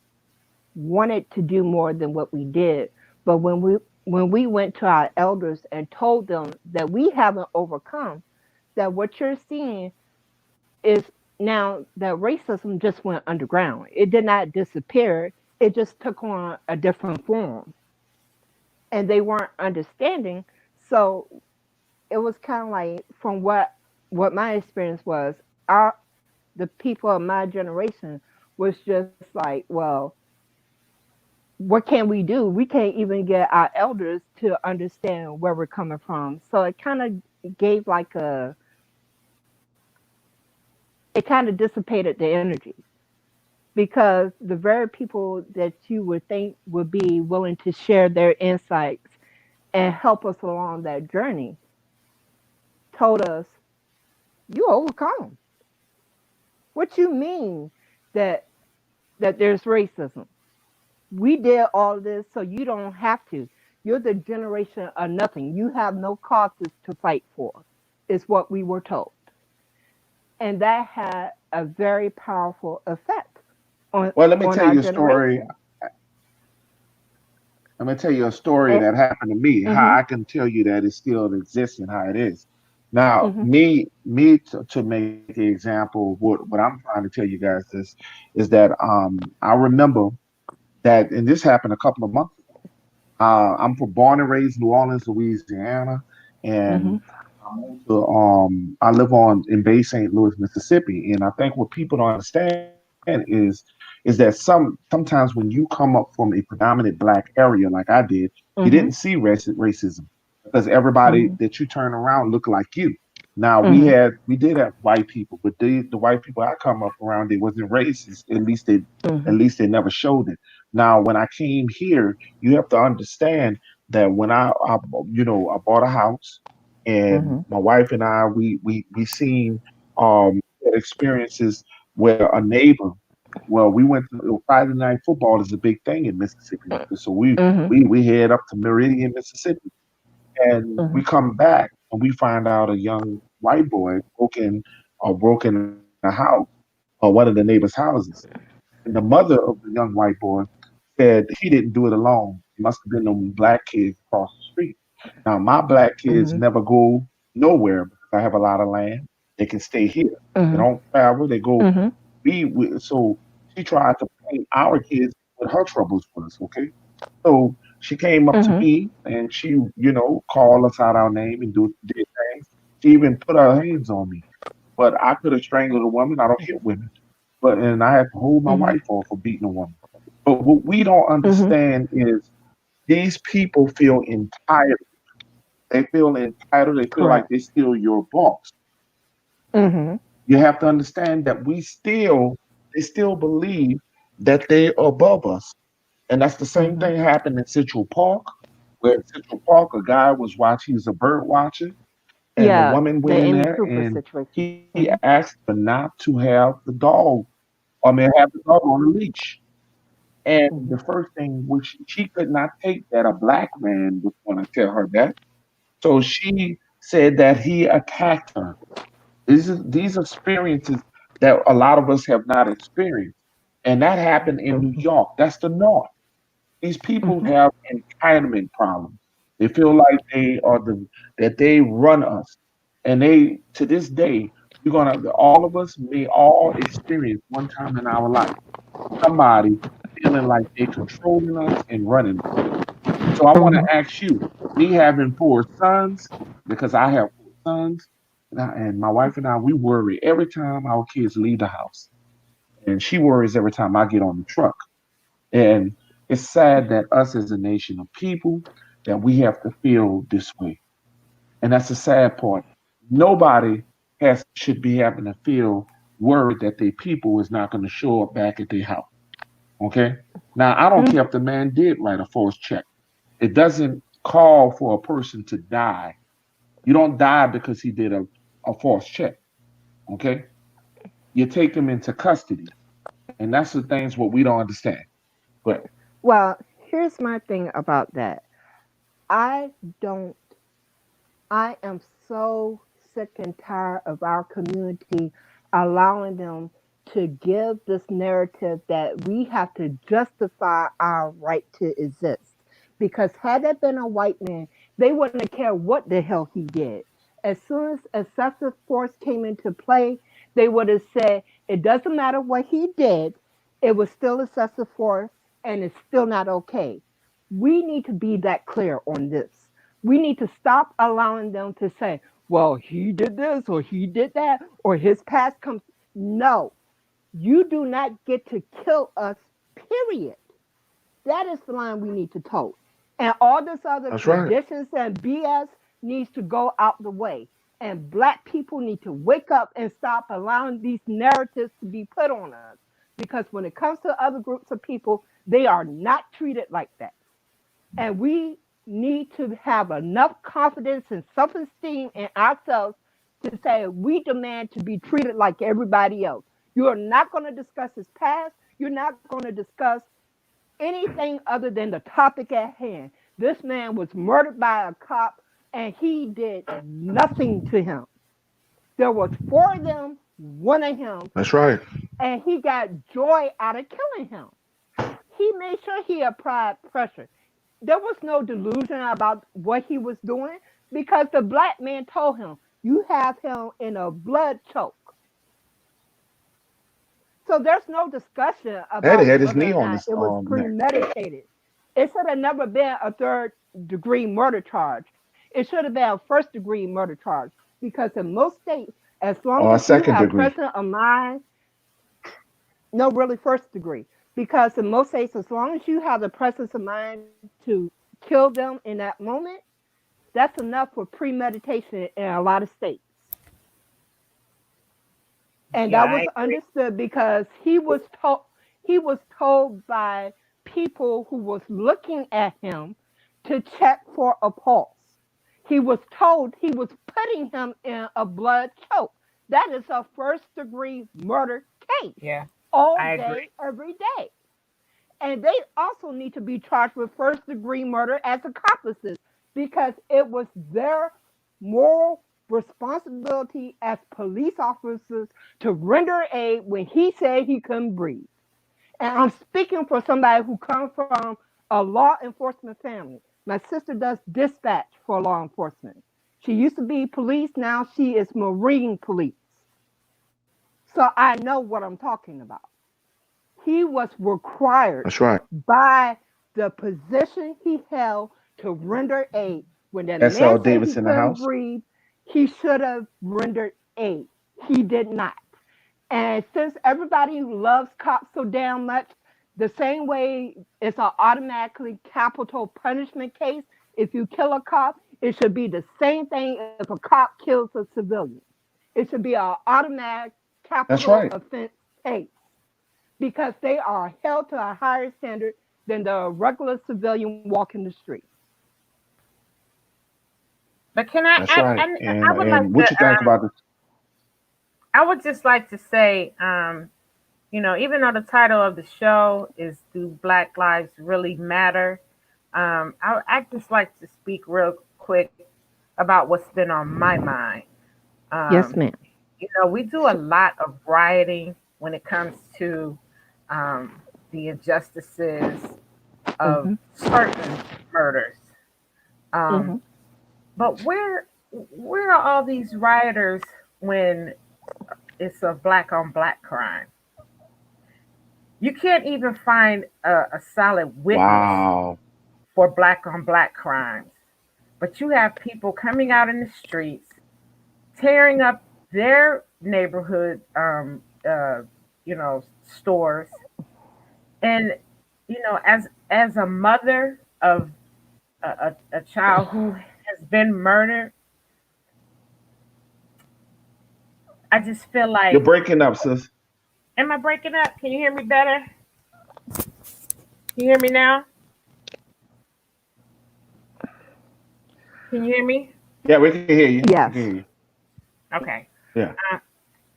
wanted to do more than what we did. But when we went to our elders and told them that we haven't overcome, that what you're seeing is now that racism just went underground. It did not disappear. It just took on a different form. And they weren't understanding. So it was kind of like from what my experience was, our the people of my generation was just like, well, what can we do? We can't even get our elders to understand where we're coming from. So it kind of gave like a it kind of dissipated the energy because the very people that you would think would be willing to share their insights and help us along that journey told us, you overcome. What you mean that there's racism? We did all this so you don't have to. You're the generation of nothing. You have no causes to fight for, is what we were told. And that had a very powerful effect Well, let me on tell our you a story. generation. Let me tell you a story And, that happened to me. How mm-hmm, I can tell you that it still exists and how it is. Now, mm-hmm, me to make an example, what I'm trying to tell you guys is that I remember that, and this happened a couple of months ago. I'm from born and raised New Orleans, Louisiana, and mm-hmm, I live on in Bay St. Louis, Mississippi. And I think what people don't understand is that sometimes when you come up from a predominant black area like I did, you didn't mm-hmm, see racism because everybody mm-hmm, that you turn around look like you. Now mm-hmm, we did have white people, but the white people I come up around, they wasn't racist. mm-hmm, at least they never showed it. Now when I came here, you have to understand that when I bought a house, and mm-hmm, my wife and I we seen experiences where a neighbor, well, we went to Friday night football is a big thing in Mississippi, so mm-hmm, we head up to Meridian, Mississippi, and we come back and we find out a young white boy broke in a house or one of the neighbors' houses. And the mother of the young white boy said he didn't do it alone. It must have been them black kids across the street. Now, my black kids mm-hmm, never go nowhere because I have a lot of land. They can stay here. They mm-hmm, don't travel. They go. mm-hmm, So she tried to paint our kids with her troubles with us. Okay, so she came up to mm-hmm, me and she, called us out our name and did things. She even put her hands on me, but I could have strangled a woman. I don't hit women, and I had to hold my mm-hmm, wife off for beating a woman. But what we don't mm-hmm, understand is these people feel entitled. They feel entitled. They feel like correct. they're still your boss. Mm-hmm, You have to understand that they still believe that they are above us. And that's the same Mhm. thing happened in Central Park, where in Central Park, a guy was watching, he's a bird watcher, and the Yeah, woman the went in Amy there Cooper and situation. he Mhm. asked her not to have the dog, I mean, have the dog on a leash. And Mhm. the first thing, which she could not take that a black man was going to tell her that. So she said that he attacked her. These experiences that a lot of us have not experienced. And that happened in New Mhm. York. That's the North. These people Mhm. have entitlement problems. They feel like that they run us. And they to this day, you're gonna all of us may all experience one time in our life somebody feeling like they're controlling us and running us. So I want Mhm. to ask you, me having four sons, because I have four sons, and my wife and I, we worry every time our kids leave the house. And she worries every time I get on the truck. And it's sad that us as a nation of people, that we have to feel this way. And that's the sad part. Nobody should be having to feel worried that their people is not going to show up back at their house. Okay. Now I don't Mhm. care if the man did write a false check. It doesn't call for a person to die. You don't die because he did a false check. Okay. You take him into custody. And that's the things what we don't understand. But Well, here's my thing about that. I don't I am so sick and tired of our community allowing them to give this narrative that we have to justify our right to exist. Because had it been a white man, they wouldn't have cared what the hell he did. As soon as excessive force came into play, they would have said it doesn't matter what he did, it was still excessive force and it's still not okay. We need to be that clear on this. We need to stop allowing them to say, well, he did this or he did that or his past comes. No, you do not get to kill us, period. That is the line we need to toe. And all this other that's right. traditions and BS needs to go out the way. And black people need to wake up and stop allowing these narratives to be put on us. Because when it comes to other groups of people, they are not treated like that. And we need to have enough confidence and self esteem in ourselves to say we demand to be treated like everybody else. You are not going to discuss his past. You're not going to discuss anything other than the topic at hand. This man was murdered by a cop and he did nothing to him. There was four of them, one of him, That's right. and he got joy out of killing him. He made sure he applied pressure. There was no delusion about what he was doing because the black man told him, you have him in a blood choke. So there's no discussion Daddy about had his whether knee or on not his it was neck. premeditated. It should have never been a third degree murder charge. It should have been a first degree murder charge because in most states, as long Or a as you second have degree. presence of mind, no, really first degree. Because in most states, as long as you have the presence of mind to kill them in that moment, that's enough for premeditation in a lot of states. And Yeah, that I was agree. understood because he was told by people who was looking at him to check for a pulse. He was told he was putting him in a blood choke. That is a first degree murder case Yeah, all I agree. day, every day. And they also need to be charged with first degree murder as accomplices because it was their moral responsibility as police officers to render aid when he said he couldn't breathe. And I'm speaking for somebody who comes from a law enforcement family. My sister does dispatch for law enforcement. She used to be police, now she is Marine police. So I know what I'm talking about. He was required That's right. by the position he held to render aid. When that S.L. man said he Davis in the couldn't house. breathe, he should have rendered aid. He did not. And since everybody loves cops so damn much, the same way it's an automatically capital punishment case, if you kill a cop, it should be the same thing if a cop kills a civilian. It should be an automatic That's capital right. offense case because they are held to a higher standard than the regular civilian walking the street. But can I? That's right. I would like And to. what you think about the I would just like to say, even though the title of the show is "Do Black Lives Really Matter?" I just like to speak real quick about what's been on my mind. Yes, Um, ma'am. we do a lot of rioting when it comes to um, the injustices of Mm-hmm. certain murders. Um, Mm-hmm. but where are all these rioters when it's a black on black crime? You can't even find a solid witness wow. for black on black crimes. But you have people coming out in the streets, tearing up their neighborhood, stores. And, as a mother of a child who has been murdered, I just feel You're like, breaking up, sis. am I breaking up? Can you hear me better? Can you hear me now? Can you hear me? Yeah, we can hear you. We can hear Yes. you. Okay. Yeah. Uh,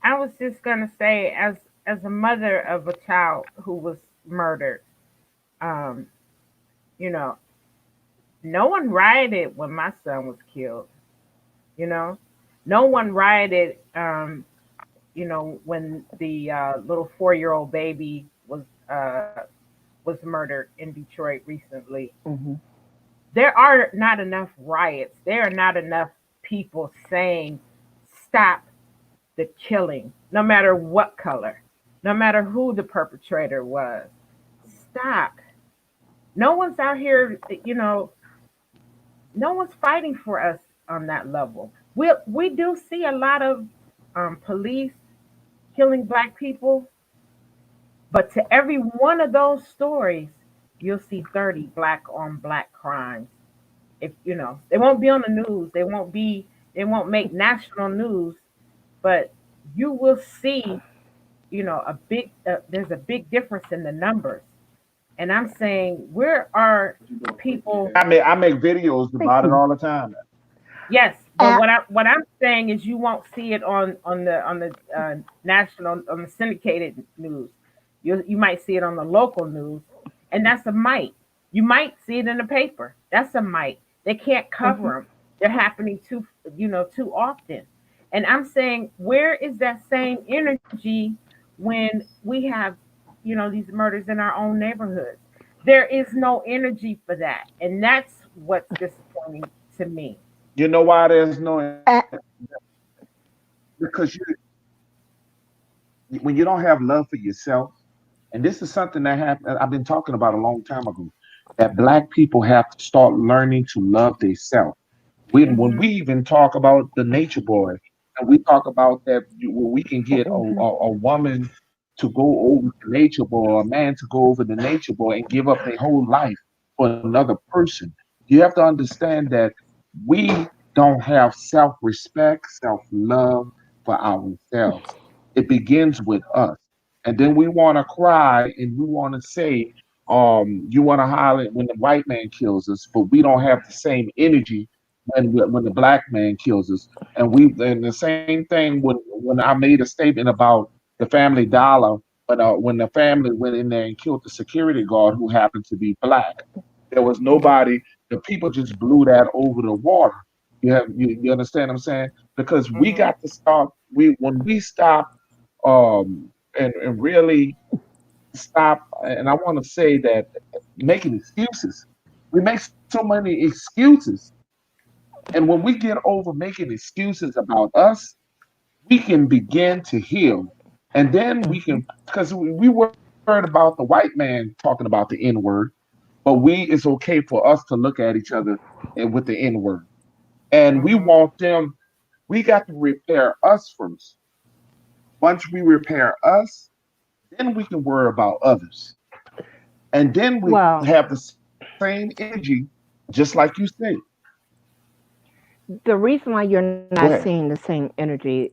I was just gonna say, as a mother of a child who was murdered, um, you know, no one rioted when my son was killed. You know, no one rioted. When the little 4-year-old baby uh, was murdered in Detroit recently. Mm-hmm. There are not enough riots. There are not enough people saying, "Stop the killing," no matter what color, no matter who the perpetrator was. Stop. No one's out here, no one's fighting for us on that level. We do see a lot of police killing black people, but to every one of those stories, you'll see 30 black on black crimes. If they won't be on the news, they won't make national news, but you will see, there's a big difference in the numbers. And I'm saying, where are people? I make videos Thank about it you. all the time. Yes, but Uh, what I'm saying is you won't see it on the national, on the syndicated news. You might see it on the local news, and that's a might. You might see it in the paper. That's a might. They can't cover mhm. them. They're happening too often. And I'm saying, where is that same energy when we have these murders in our own neighborhoods? There is no energy for that, and that's what's disappointing to me. You know why there's no Uh, because when you don't have love for yourself, and this is something that happened I've been talking about a long time ago, that black people have to start learning to love themselves. When Hmm. we even talk about the nature boy, and we talk about that where we can get mhm. a woman to go over the nature boy, or a man to go over the nature boy and give up their whole life for another person. You have to understand that we don't have self-respect, self-love for ourselves. It begins with us. And then we want to cry and we want to say, you want to holler when the white man kills us, but we don't have the same energy when the black man kills us. And the same thing when I made a statement about the Family Dollar, but when the family went in there and killed the security guard who happened to be black, there was nobody. The people just blew that over the water. You understand what I'm saying? Because we Hmm. got to start. We when we stop and really stop. And I want to say that making excuses. We make so many excuses, and when we get over making excuses about us, we can begin to heal. And then we Mhm. can, because we worried about the white man talking about the N word, but it's okay for us to look at each other with the N word. And we Hmm. want them, we got to repair us first. Once we repair us, then we can worry about others. And then we Well, have the same energy, just like you say. the reason why you're not Go ahead. seeing the same energy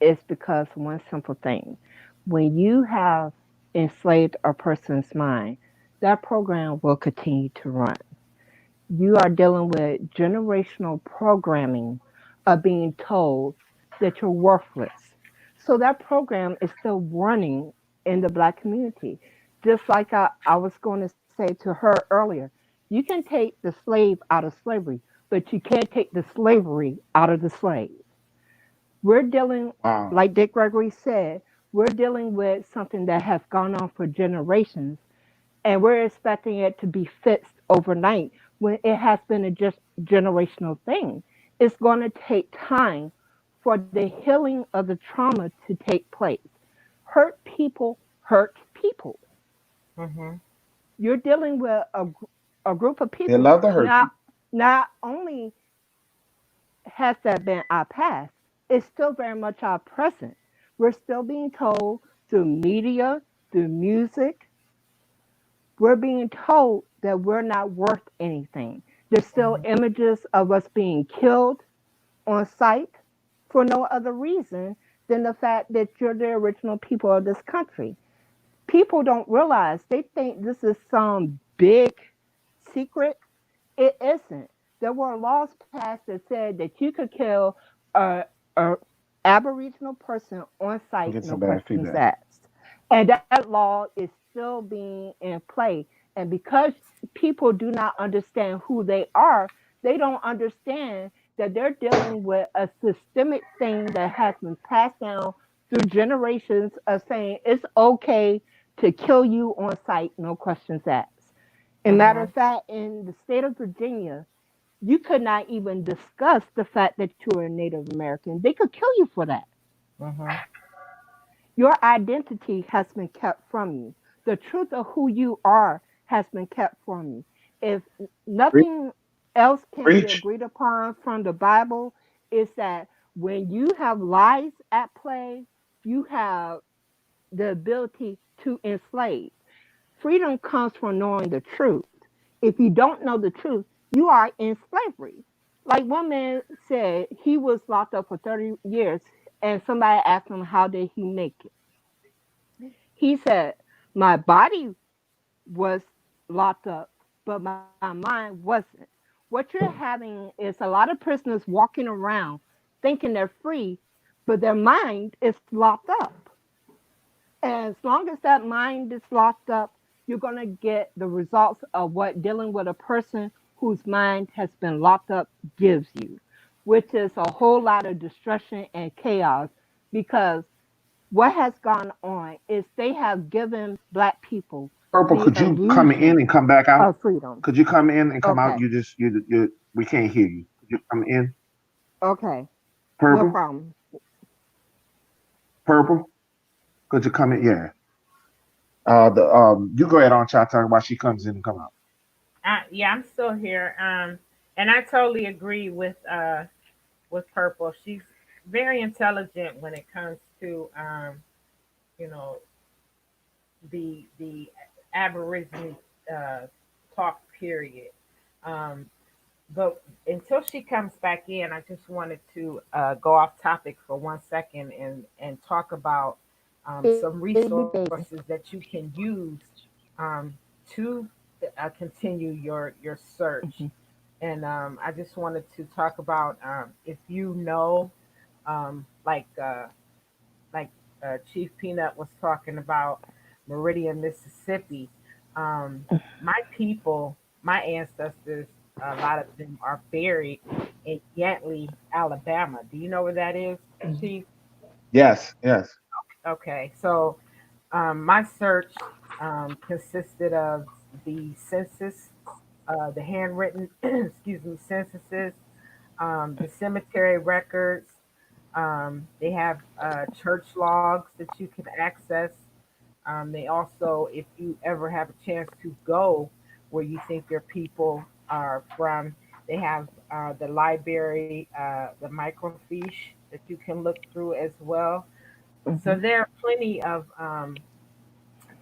is because one simple thing. When you have enslaved a person's mind, that program will continue to run. You are dealing with generational programming of being told that you're worthless. So that program is still running in the black community. Just like I was going to say to her earlier, you can take the slave out of slavery, but you can't take the slavery out of the slave. We're dealing, Wow. like Dick Gregory said, we're dealing with something that has gone on for generations, and we're expecting it to be fixed overnight when it has been a just generational thing. It's going to take time for the healing of the trauma to take place. Hurt people hurt people. Mhm. You're dealing with a group of They people. love to hurt Now, people. not only has that been our past, it's still very much our present. We're still being told through media, through music, we're being told that we're not worth anything. There's still Mhm. images of us being killed on sight for no other reason than the fact that you're the original people of this country. People don't realize, they think this is some big secret. It isn't. There were laws passed that said that you could kill a, a Aboriginal person on I'm site, getting no some bad questions feedback. asked. And that law is still being in play. And because people do not understand who they are, they don't understand that they're dealing with a systemic thing that has been passed down through generations of saying it's okay to kill you on site, no questions asked. And matter of Mhm. fact, in the state of Virginia, you could not even discuss the fact that you are a Native American. They could kill you for that. Mhm. Your identity has been kept from you. The truth of who you are has been kept from you. If Preach. nothing else can be Preach. agreed upon from the Bible, is that when you have lies at play, you have the ability to enslave. Freedom comes from knowing the truth. If you don't know the truth, you are in slavery. Like one man said, he was locked up for 30 years, and somebody asked him, how did he make it? He said, my body was locked up, but my mind wasn't. What you're having is a lot of prisoners walking around thinking they're free, but their mind is locked up. As long as that mind is locked up, you're going to get the results of what dealing with a person whose mind has been locked up gives you, which is a whole lot of destruction and chaos. Because what has gone on is they have given Black people Purple, the could you come in illusion and come back out? of freedom. Could you come in and come out? Okay, You we can't hear you. Could you come in? okay, no Purple, problem. purple. Could you come in? Yeah. The you go ahead on chat time while she comes in and come out. Yeah, I'm still here. And I totally agree with Purple. She's very intelligent when it comes to you know, the Aborigine uh talk period. Um, but until she comes back in, I just wanted to go off topic for 1 second and talk about some Baby, baby. resources that you can use um, to continue your search. Mhm, And I just wanted to talk about if you know, like like Chief Peanut was talking about Meridian, Mississippi. My people, my ancestors, a lot of them are buried in Yantly, Alabama. Do you know where that is, mhm, Chief? Yes, yes. Okay, so my search consisted of the census, the handwritten, excuse me, censuses, the cemetery records. They have church logs that you can access. They also, if you ever have a chance to go where you think your people are from, they have the library, the microfiche that you can look through as well. So mhm, there are plenty of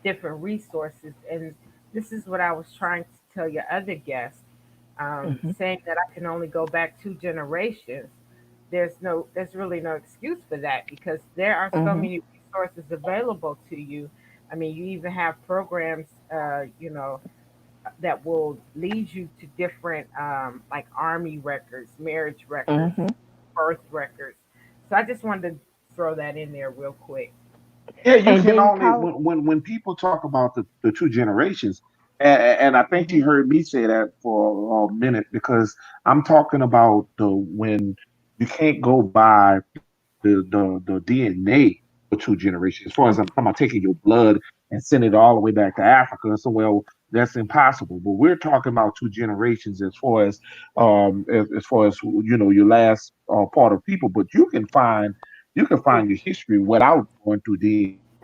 different resources. And this is what I was trying to tell your other guests, mhm, saying that I can only go back 2 generations. there's really no excuse for that because there are so Mhm. many resources available to you. I mean, you even have programs, that will lead you to different, like army records, marriage records, Mhm. birth records. So I just wanted to throw that in there real quick. Yeah, you And can then only Tyler. when people talk about the two generations, and I think Mhm. you heard me say that for a minute because I'm talking about the when you can't go by the DNA for two generations. As far as I'm talking about taking your blood and send it all the way back to Africa, so well that's impossible. But we're talking about two generations as far as your last part of people. But you can find your history without going through DNA.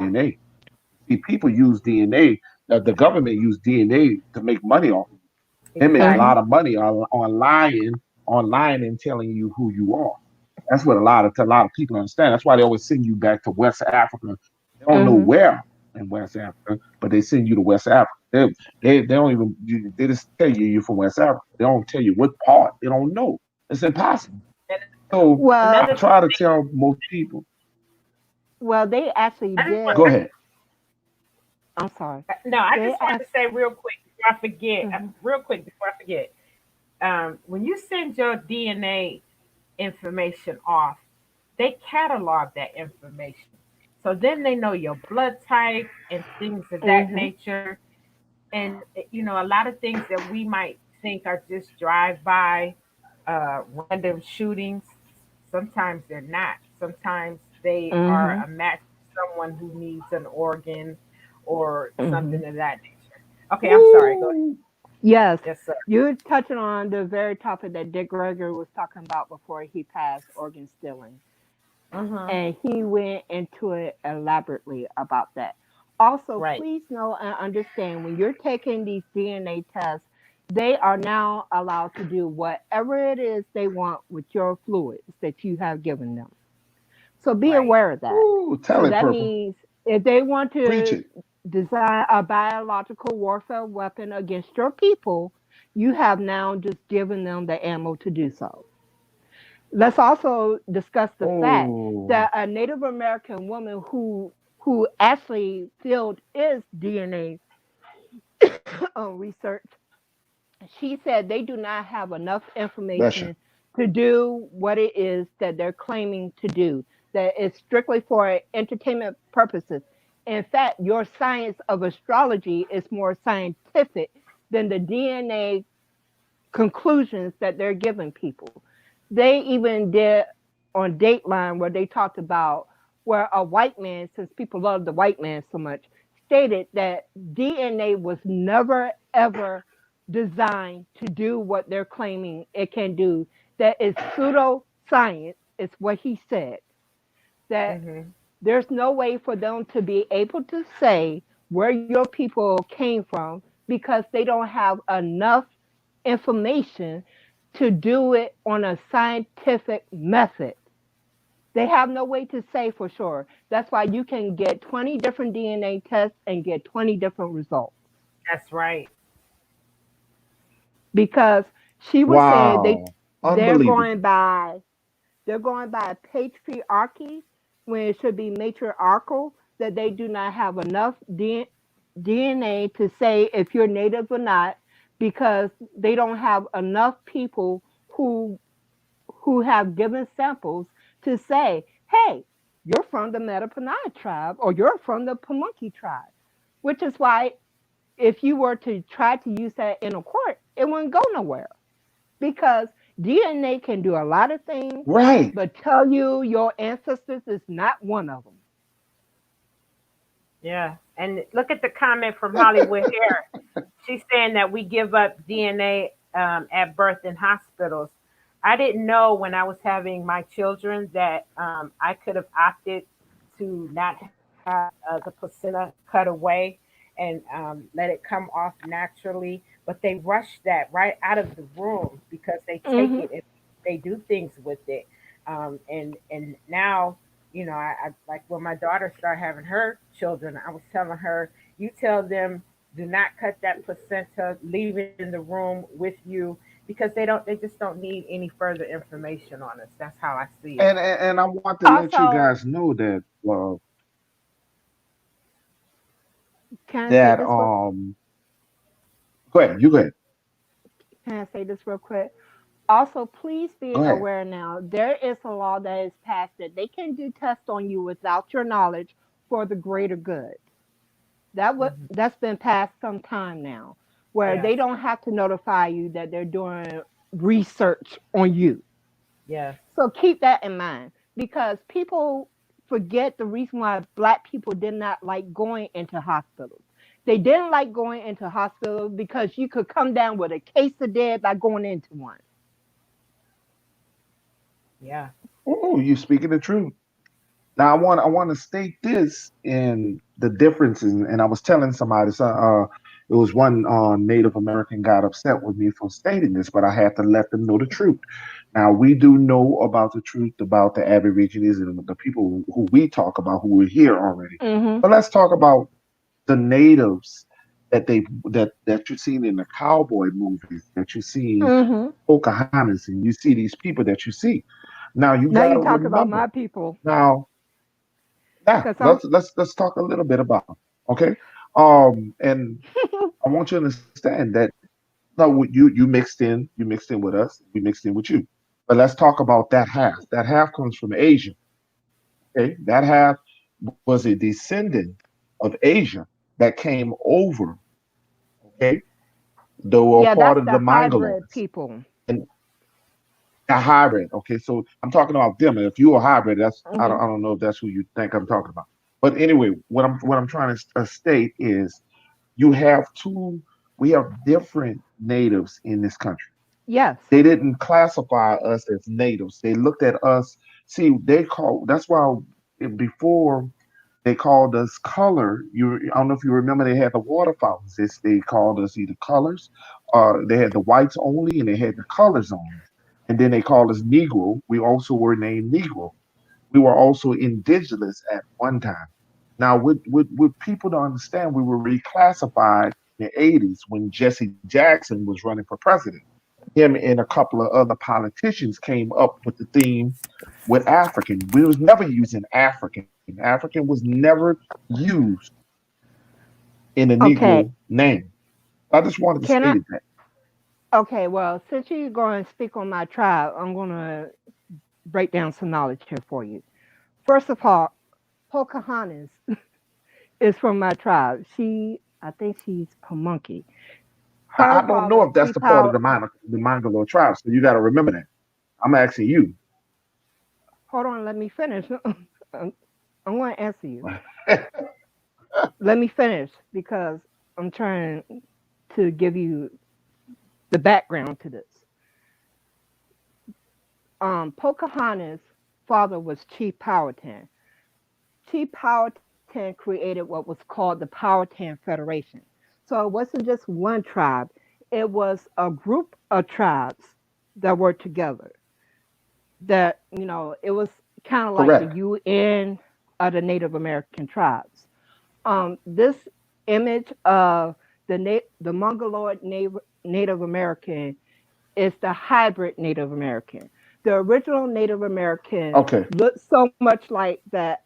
See, people use DNA. The government use DNA to make money off of you. They make a lot Mhm. of Exactly. money on lying and telling you who you are. That's what a lot of people understand. That's why they always send you back to West Africa. They don't know Mhm. where in West Africa, but they send you to West Africa. They don't even they just tell you you're from West Africa. They don't tell you what part. They don't know. It's impossible. And So I Well, another thing, try to tell most people. they actually I just want, Go did. ahead. I'm sorry. no, I They just wanted asked. to say real quick before I forget, Mhm. real quick before I forget. When you send your DNA information off, they catalog that information. So then they know your blood type and things of that Mhm. nature. And, a lot of things that we might think are just drive by, random shootings, sometimes they're not. Sometimes they are Mhm. a match for someone who needs an organ or Mhm. something of that nature. Okay, I'm sorry. Go ahead. Woo! Yes, Yes, sir. you're touching on the very topic that Dick Gregory was talking about before he passed organ stealing. Mm-hmm. And he went into it elaborately about that. Also, Right. please know and understand when you're taking these DNA tests, they are now allowed to do whatever it is they want with your fluids that you have given them. So be Right. aware of that. Woo! Tell So it, that purple. means if they want Preach to it. design a biological warfare weapon against your people, you have now just given them the ammo to do so. Let's also discuss the fact Oh, that a Native American woman who actually filled is DNA research, she said they do not have enough bless you. information to do what it is that they're claiming to do. That it's strictly for entertainment purposes. In fact, your science of astrology is more scientific than the DNA conclusions that they're giving people. They even did on Dateline where they talked about where a white man, since people love the white man so much, stated that DNA was never ever designed to do what they're claiming it can do. That is pseudoscience, is what he said. That Mm-hmm. there's no way for them to be able to say where your people came from because they don't have enough information to do it on a scientific method. They have no way to say for sure. That's why you can get 20 different DNA tests and get 20 different results. That's right. Because she was saying Wow. they're Unbelievable. going by patriarchy when it should be matriarchal, that they do not have enough DNA to say if you're native or not because they don't have enough people who have given samples to say, hey, you're from the Metapanai tribe or you're from the Pamunkey tribe, which is why if you were to try to use that in a court, it wouldn't go nowhere because DNA can do a lot of things, Right. but tell you your ancestors is not one of them. Yeah. And look at the comment from Hollywood Hair. She's saying that we give up DNA, at birth in hospitals. I didn't know when I was having my children that, I could have opted to not have, the placenta cut away and, let it come off naturally. But they rush that right out of the room because they take Hmm. it and they do things with it. And now, I like when my daughter started having her children, I was telling her, you tell them do not cut that placenta, leave it in the room with you because they just don't need any further information on us. That's how I see it. And I want to let you Also, guys know that can I say that this real? go ahead, you go ahead. Can I say this real quick? Also, please be Go ahead. aware now. There is a law that is passed that they can do tests on you without your knowledge for the greater good. Hmm. That's been passed some time now, where Yes, they don't have to notify you that they're doing research on you. yes, So keep that in mind because people forget the reason why black people did not like going into hospitals. They didn't like going into hospitals because you could come down with a case of dead by going into one. yeah. Oh, you speaking the truth. Now I want to state this in the differences, and I was telling somebody, so it was one Native American got upset with me for stating this, but I had to let them know the truth. Now we do know about the truth about the Aborigines and the people who we talk about who are here already. Mhm. But let's talk about the natives that you've seen in the cowboy movies, that you see in Mhm. Pocahontas, and you see these people that you see. Now you Now got to you talk about remember. my people, Now, yeah, cause I'm. let's talk a little bit about them, okay? And I want you to understand that no, you mixed in with us, we mixed in with you. But let's talk about that half. That half comes from Asia, okay? That half was a descendant of Asia that came over, okay? They were Yeah, part that's of the the hybrid Mongoloids people. and a hybrid. Okay, so I'm talking about them. And if you're a hybrid, that's Mhm. I don't know if that's who you think I'm talking about. But anyway, what I'm trying to state is you have two. We have different natives in this country. Yes. They didn't classify us as natives. They looked at us. See, they call. That's why before they called us color. I don't know if you remember. They had the water fountains. They called us either colors. They had the whites only, and they had the colors only. And then they called us Negro. We also were named Negro. We were also indigenous at one time. Now, with people to understand, we were reclassified in the 80s when Jesse Jackson was running for president. Him and a couple of other politicians came up with the theme with African. We was never using African. African was never used in a Okay. Negro name. I just wanted to Can state I? that. Okay. Well, since you're going to speak on my tribe, I'm going to break down some knowledge here for you. First of all, Pocahontas is from my tribe. I think she's Pamunkey. Her I don't know father, if that's Chief the part of Power. the Mongoloid tribe, so you got to remember that. I'm asking you. Hold on, let me finish. I'm going to answer you. Let me finish because I'm trying to give you the background to this. Pocahontas' father was Chief Powhatan. Chief Powhatan created what was called the Powhatan Federation. So it wasn't just one tribe, it was a group of tribes that were together. That, it was kind of like the Correct. UN of the Native American tribes. This image of the Mongoloid Native American is the hybrid Native American. The original Native American Okay. looked so much like the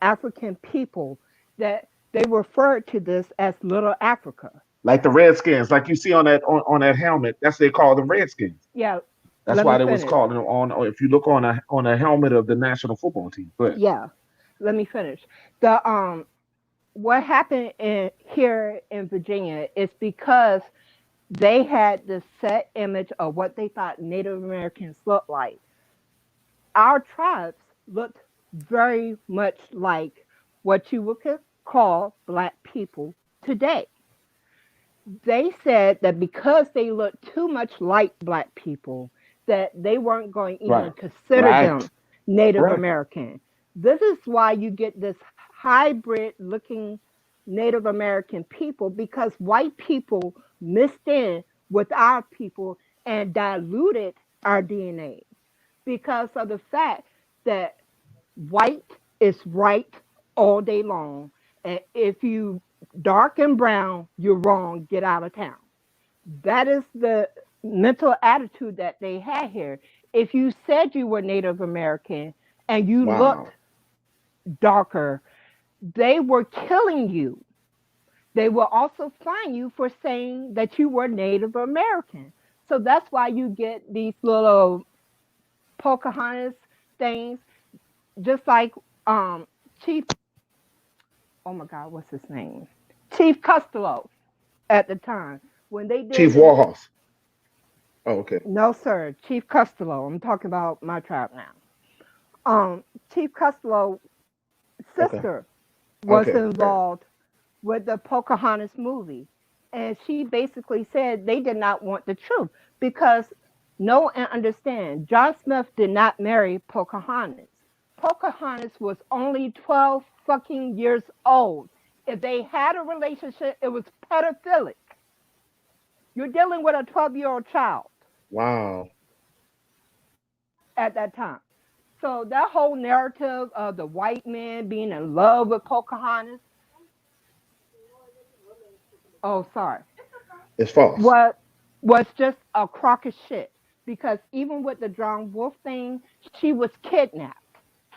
African people that they referred to this as Little Africa. Like the Redskins, like you see on that helmet, that's they call them Redskins. Yeah, That's let me why they was finish. called on. Or if you look on a helmet of the national football team, but Yeah, let me finish. The what happened here in Virginia is because they had this set image of what they thought Native Americans looked like. Our tribes looked very much like what you would call black people today. They said that because they looked too much like black people, that they weren't going to even right, consider right, them Native correct. American. This is why you get this hybrid looking Native American people because white people mixed in with our people and diluted our DNA because of the fact that white is right all day long. And if you dark and brown, you're wrong, get out of town. That is the mental attitude that they had here. If you said you were Native American and you looked Wow. darker, they were killing you. They will also fine you for saying that you were Native American. So that's why you get these little Pocahontas things, just like Chief, oh my God, what's his name? Chief Costello at the time. When they did Chief the, Warhorse. Oh, okay. no sir, Chief Costello, I'm talking about my tribe now. Chief Costello's Okay. sister was Okay. involved with the Pocahontas movie. And she basically said they did not want the truth because know and understand, John Smith did not marry Pocahontas. Pocahontas was only 12 fucking years old. If they had a relationship, it was pedophilic. You're dealing with a 12-year-old child Wow. at that time. So that whole narrative of the white man being in love with Pocahontas, oh sorry, It's false. was was just a crock of shit. Because even with the John Wolf thing, she was kidnapped.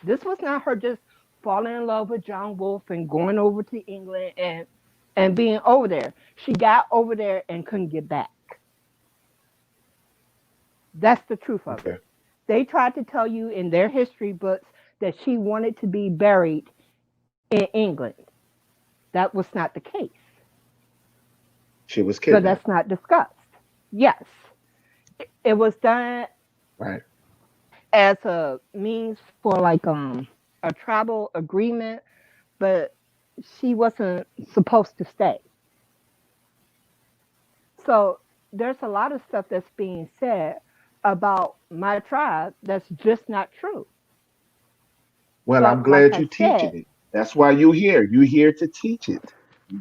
This was not her just falling in love with John Wolf and going over to England and being over there. She got over there and couldn't get back. That's the truth of it. Okay. They tried to tell you in their history books that she wanted to be buried in England. That was not the case. She was So that's kidnapped. not discussed. Yes, it was done Right. as a means for like a travel agreement, but she wasn't supposed to stay. So there's a lot of stuff that's being said about my tribe that's just not true. Well, I'm But like glad I you're teaching said, it. That's why you're here. You're here to teach it.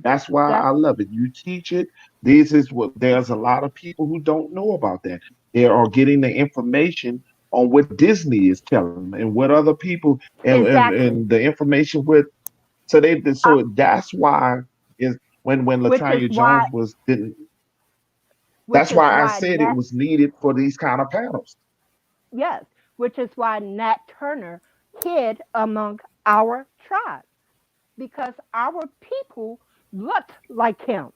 That's why that's I love it. You teach it. This is what there's a lot of people who don't know about that. They are getting the information on what Disney is telling them and what other people exactly and the information with I, so that's why is when which is Latanya why Jones was didn't which that's is why I why said it Nat was needed for these kind of panels. yes, which is why Nat Turner hid among our tribe because our people looked like him,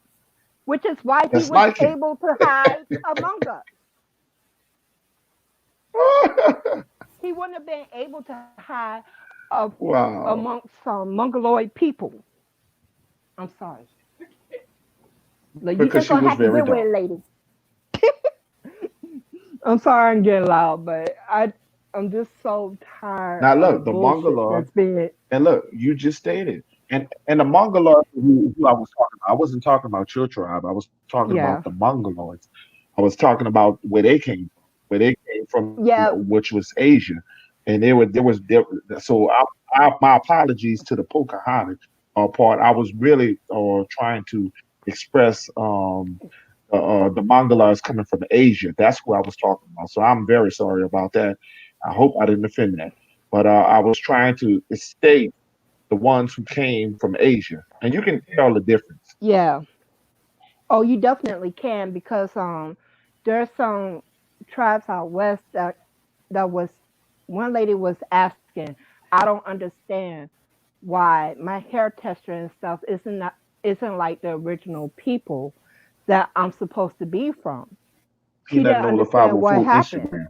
which is why he That's was like him. able to hide among us. He wouldn't have been able to hide Wow. amongst some mongoloid people. I'm sorry. Like, you Because just she gonna was have to very deal with dark. it, lady. I'm sorry I'm getting loud, but I'm just so tired Now of the look, the bullshit Mongoloid. that's being. And look, you just stated, and the Mongoloids who I was talking about, I wasn't talking about your tribe. I was talking about the Yeah, Mongoloids. I was talking about where they came, where they came from, yeah, which was Asia, and there. So my apologies to the Pocahontas part. I was really trying to express the Mongoloids coming from Asia. That's who I was talking about. So I'm very sorry about that. I hope I didn't offend that. But I was trying to state the ones who came from Asia, and you can tell the difference. yeah. Oh, you definitely can because there's some tribes out west that was one lady was asking, I don't understand why my hair texture and stuff isn't like the original people that I'm supposed to be from. She Peanut didn't Nola understand what 504 happened. Instagram.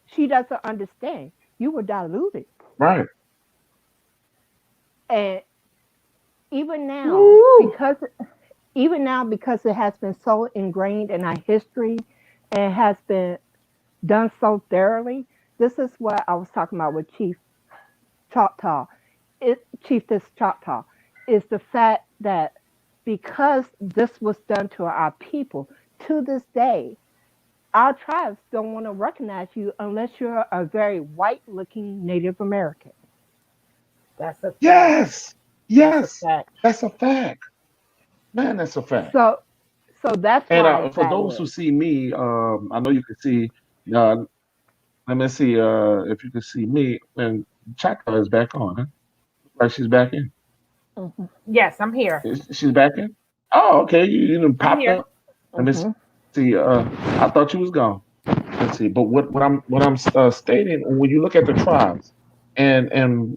She doesn't understand. You were diluted. Right. And even now, Woo! because it has been so ingrained in our history and has been done so thoroughly, this is what I was talking about with Choctaw. Chief this Choctaw is the fact that because this was done to our people, to this day, our tribes don't want to recognize you unless you're a very white looking Native American. That's a fact. Yes. That's a Yes. fact. That's a fact. Man, that's a fact. So so that's And why for that those who is. see me, I know you can see. Uh, Let me see if you can see me. And Chaka is back on, huh? Like she's back in. Hmm. Yes, I'm here. She's back in. Oh, okay. You done I'm popped here. up. Let me Hmm. see. see. I thought you was gone. Let's see. But what I'm stating, when you look at the tribes, and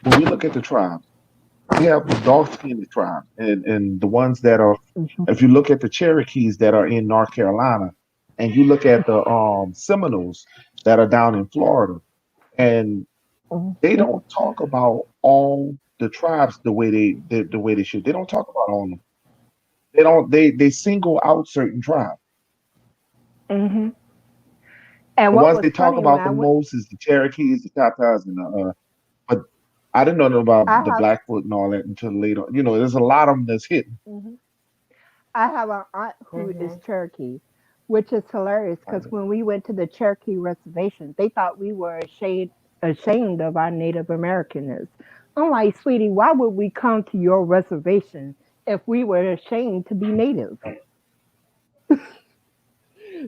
when we look at the tribes, we have the dark skinned tribes, and the ones that are. Mhm. If you look at the Cherokees that are in North Carolina, and you look at the Seminoles that are down in Florida, and they Mhm. don't talk about all the tribes the way they should. They don't talk about all of them. They don't. They single out certain tribes. Mhm. And The what ones was they talk funny when about I the went, most is the Cherokees, the Tatas, and the. But I didn't know I about the have, Blackfoot and all that until later. You know, there's a lot of them that's hidden. mhm. I have an aunt who is Mhm. Cherokee, which is hilarious because when we went to the Cherokee reservation, they thought we were ashamed of our Native Americanness. I'm like, sweetie, why would we come to your reservation if we were ashamed to be Native?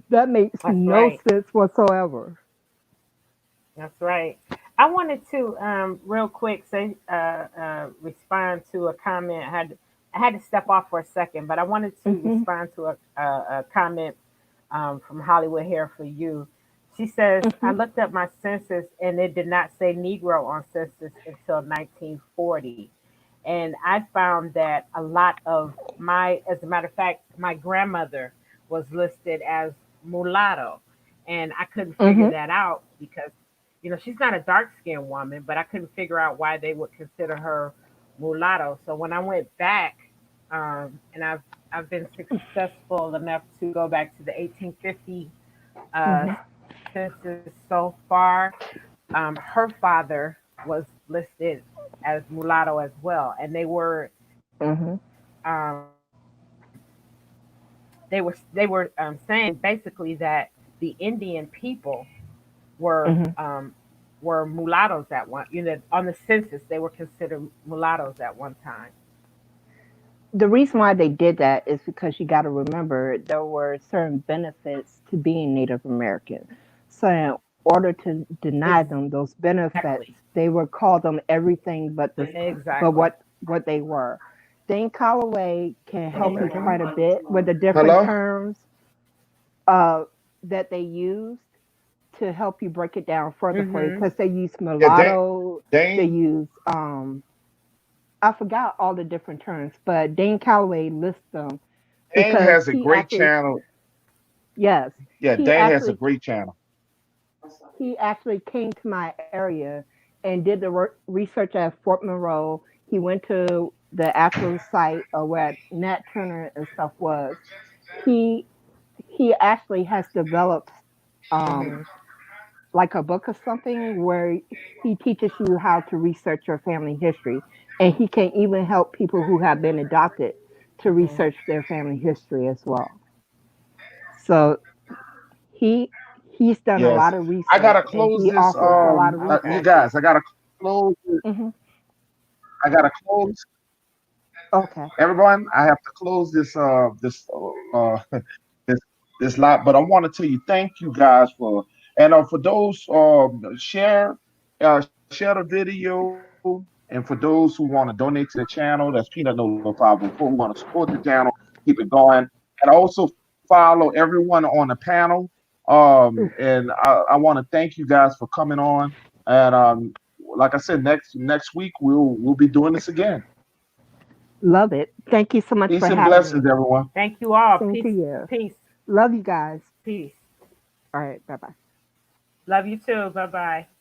That makes That's no right. sense whatsoever. That's right. I wanted to real quick say respond to a comment. I had to step off for a second, but I wanted to Hmm. respond to a comment from Hollywood Hair for You. She says, I Hmm. looked up my census and it did not say Negro on census until 1940. And I found that a lot of as a matter of fact, my grandmother was listed as mulatto. And I couldn't figure Hmm. that out because, she's not a dark skinned woman, but I couldn't figure out why they would consider her mulatto. So when I went back, and I've been successful enough to go back to the 1850 uh, Hmm. census so far. Her father was listed as mulatto as well, and Hmm. they were saying basically that the Indian people were Hmm. were mulattoes at one. On the census they were considered mulattoes at one time. The reason why they did that is because you got to remember there were certain benefits to being Native American. So, in order to deny them those Exactly. benefits, they would call them everything but this, Exactly. but what they were. Dane Calloway can help you quite a bit with the different Hello. terms that they used to help you break it down further for you Mhm. because they use Yeah, Dane. mulatto, they Dane. use I forgot all the different terms, but Dane Calloway lists them Dane because has a great channel. yes, Yeah, he Dane has a actually great channel. he actually came to my area and did the research at Fort Monroe. He went to the actual site where Nat Turner and stuff was. He he actually has developed um, Mhm. like a book or something where he teaches you how to research your family history, and he can even help people who have been adopted to Mhm. research their family history as well. So he he's done a lot Yes, of I research gotta and close he this. offers a lot of You resources. guys, I gotta close. Hmm. I gotta close. Okay. Everyone, I have to close this this lot. But I want to tell you, thank you guys for those share the video, and for those who want to donate to the channel, that's Peanut No 504 who want to support the channel, keep it going, and also follow everyone on the panel. And I want to thank you guys for coming on. And like I said, next week we'll be doing this again. Love it. Thank you so much Peace for and having blessings, me. everyone. Thank you all. Same to Peace. you. Peace. Love you guys. Peace. All right. Bye bye. Love you too. Bye bye.